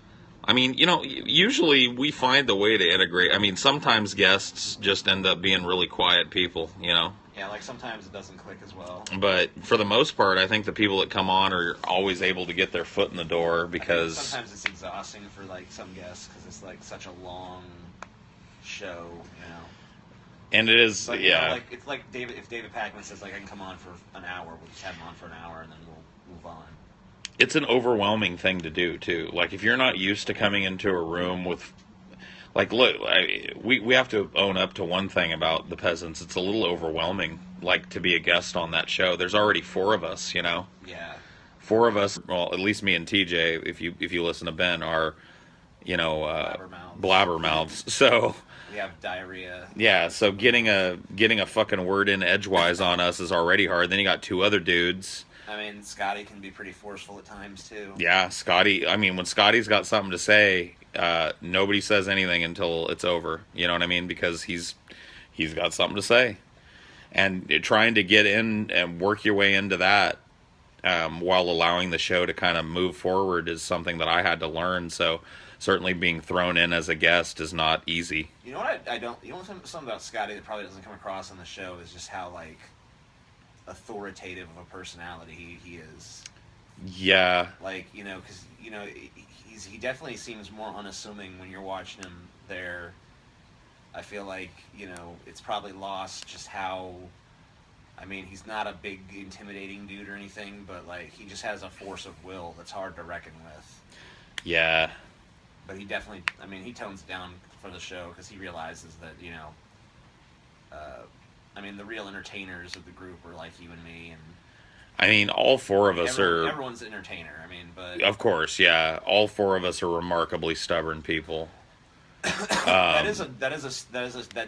I mean, you know, usually we find the way to integrate. I mean, sometimes guests just end up being really quiet people, you know. Yeah, like sometimes it doesn't click as well. But for the most part, I think the people that come on are always able to get their foot in the door because sometimes it's exhausting for like some guests because it's like such a long show, you know. and it is, But, you know, yeah. like it's like if David Packman says like I can come on for an hour, we'll just have him on for an hour and then we'll move on. It's an overwhelming thing to do too. Like if you're not used to coming into a room with, like, look, we have to own up to one thing about the Peasants. It's a little overwhelming, like to be a guest on that show. There's already 4 of us, you know. Yeah. 4 of us. Well, at least me and TJ, if you listen to Ben, are, you know, blabbermouths. So We have diarrhea. yeah, so getting a fucking word in edgewise on us is already hard. Then you got 2 other dudes. I mean, Scotty can be pretty forceful at times too. Yeah, Scotty. I mean, when Scotty's got something to say, nobody says anything until it's over. You know what I mean? Because he's got something to say, and trying to get in and work your way into that while allowing the show to kind of move forward is something that I had to learn. So certainly being thrown in as a guest is not easy. You know what I don't. You know something about Scotty that probably doesn't come across on the show is just how like authoritative of a personality he is. Yeah. Like, because he definitely seems more unassuming when you're watching him there. I feel like it's probably lost just how. I mean, he's not a big, intimidating dude or anything, but like he just has a force of will that's hard to reckon with. Yeah. But he definitely, I mean, he tones it down for the show because he realizes that I mean, the real entertainers of the group are like you and me, and I mean, all four of us are. Everyone's an entertainer. I mean, but Of course, yeah. All four of us are remarkably stubborn people. that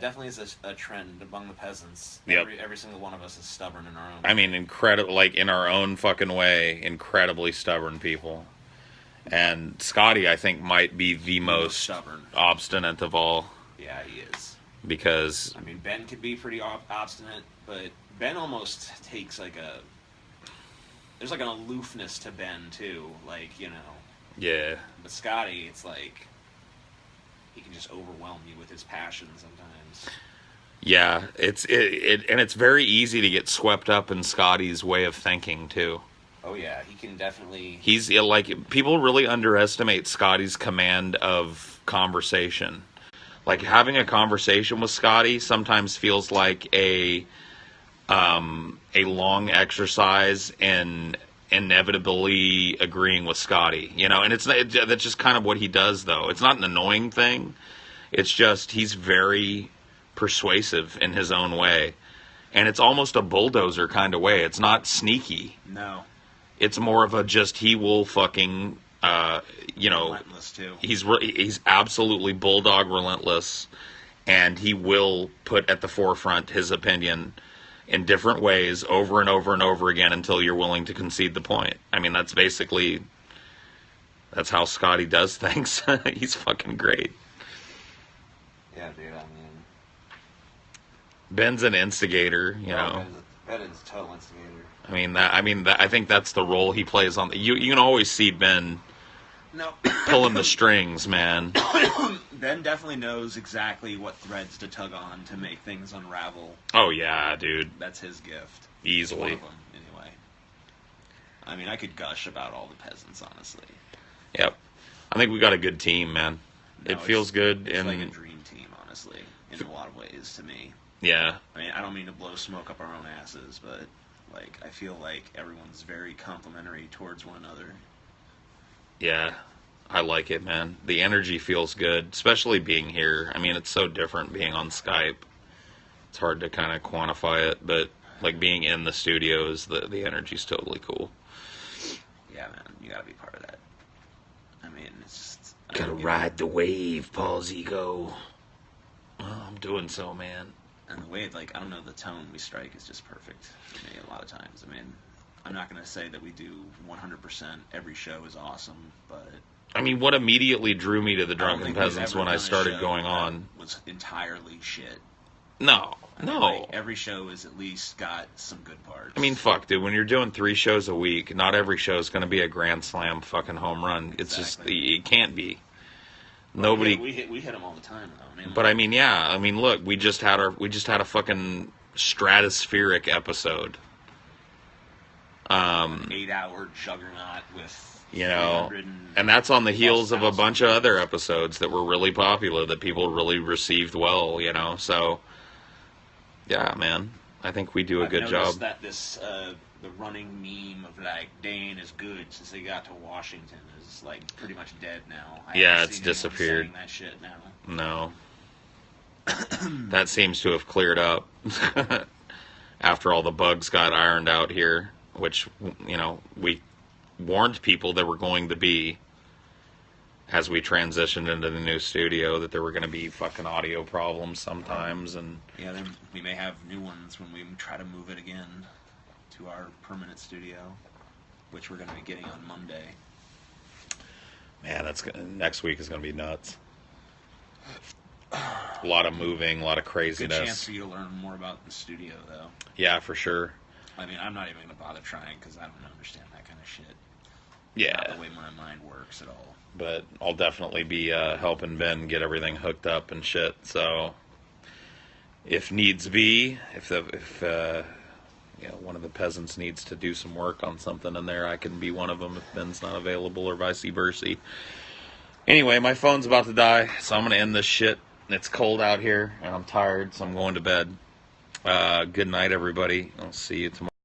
definitely is a trend among the peasants. Yep. Every single one of us is stubborn in our own. I mean, incredible, like in our own fucking way, incredibly stubborn people. And Scotty, I think, might be the most stubborn, obstinate of all. Yeah, he is. Because I mean, Ben could be pretty obstinate, but Ben almost takes like there's like an aloofness to Ben too, like yeah. But Scotty, it's like he can just overwhelm you with his passion sometimes. Yeah, and it's very easy to get swept up in Scotty's way of thinking too. Oh yeah, he can definitely. He's like, people really underestimate Scotty's command of conversation. Like having a conversation with Scotty sometimes feels like a long exercise in inevitably agreeing with Scotty, and that's just kind of what he does though. It's not an annoying thing. It's just, he's very persuasive in his own way. And it's almost a bulldozer kind of way. It's not sneaky. No. It's more of a just, he will fucking, relentless too. He's absolutely bulldog relentless, and he will put at the forefront his opinion in different ways over and over and over again until you're willing to concede the point. I mean, that's how Scotty does things. He's fucking great. Yeah, dude, I mean... Ben's an instigator, know. Ben is a total instigator. I think that's the role he plays on. You can always see Ben pulling the strings, man. Ben definitely knows exactly what threads to tug on to make things unravel. Oh yeah, dude. That's his gift. Easily. One of them, anyway. I mean, I could gush about all the peasants, honestly. Yep. I think we got a good team, man. It feels good. It's like a dream team, honestly, in a lot of ways, to me. Yeah. I mean, I don't mean to blow smoke up our own asses, but like I feel like everyone's very complimentary towards one another. Yeah, I like it, man. The energy feels good, especially being here. I mean, it's so different being on Skype. It's hard to kind of quantify it, but like being in the studios, the energy's totally cool. Yeah, man, you gotta be part of that. I mean, it's just... Gotta ride the wave, Paul's ego. Oh, I'm doing so, man. And the way, like, I don't know, the tone we strike is just perfect for me a lot of times. I mean, I'm not going to say that we do 100%. Every show is awesome, but... I mean, what immediately drew me to the Drunken Peasants when I started going on... was entirely shit. No. Like, every show has at least got some good parts. I mean, fuck, dude, when you're doing 3 shows a week, not every show is going to be a Grand Slam fucking home run. It's just, it can't be. Nobody. We hit them all the time, though. I mean, but I mean, yeah. I mean, look, we just had a fucking stratospheric episode. 8-hour juggernaut with and that's on the heels of a bunch of other episodes that were really popular that people really received well. So yeah, man, I think we do a good job. That the running meme of like Dane is good since they got to Washington is like pretty much dead now. It's disappeared. That shit now. No, that seems to have cleared up after all the bugs got ironed out here, which we warned people there were going to be as we transitioned into the new studio, that there were going to be fucking audio problems sometimes, and then we may have new ones when we try to move it again to our permanent studio, which we're going to be getting on Monday. Man, next week is going to be nuts. A lot of moving, a lot of craziness. Good chance for you to learn more about the studio, though. Yeah, for sure. I mean, I'm not even going to bother trying because I don't understand that kind of shit. Yeah. Not the way my mind works at all. But I'll definitely be helping Ben get everything hooked up and shit. So, if needs be, if one of the peasants needs to do some work on something in there, I can be one of them if Ben's not available, or vice versa. Anyway, my phone's about to die, so I'm going to end this shit. It's cold out here, and I'm tired, so I'm going to bed. Good night, everybody. I'll see you tomorrow.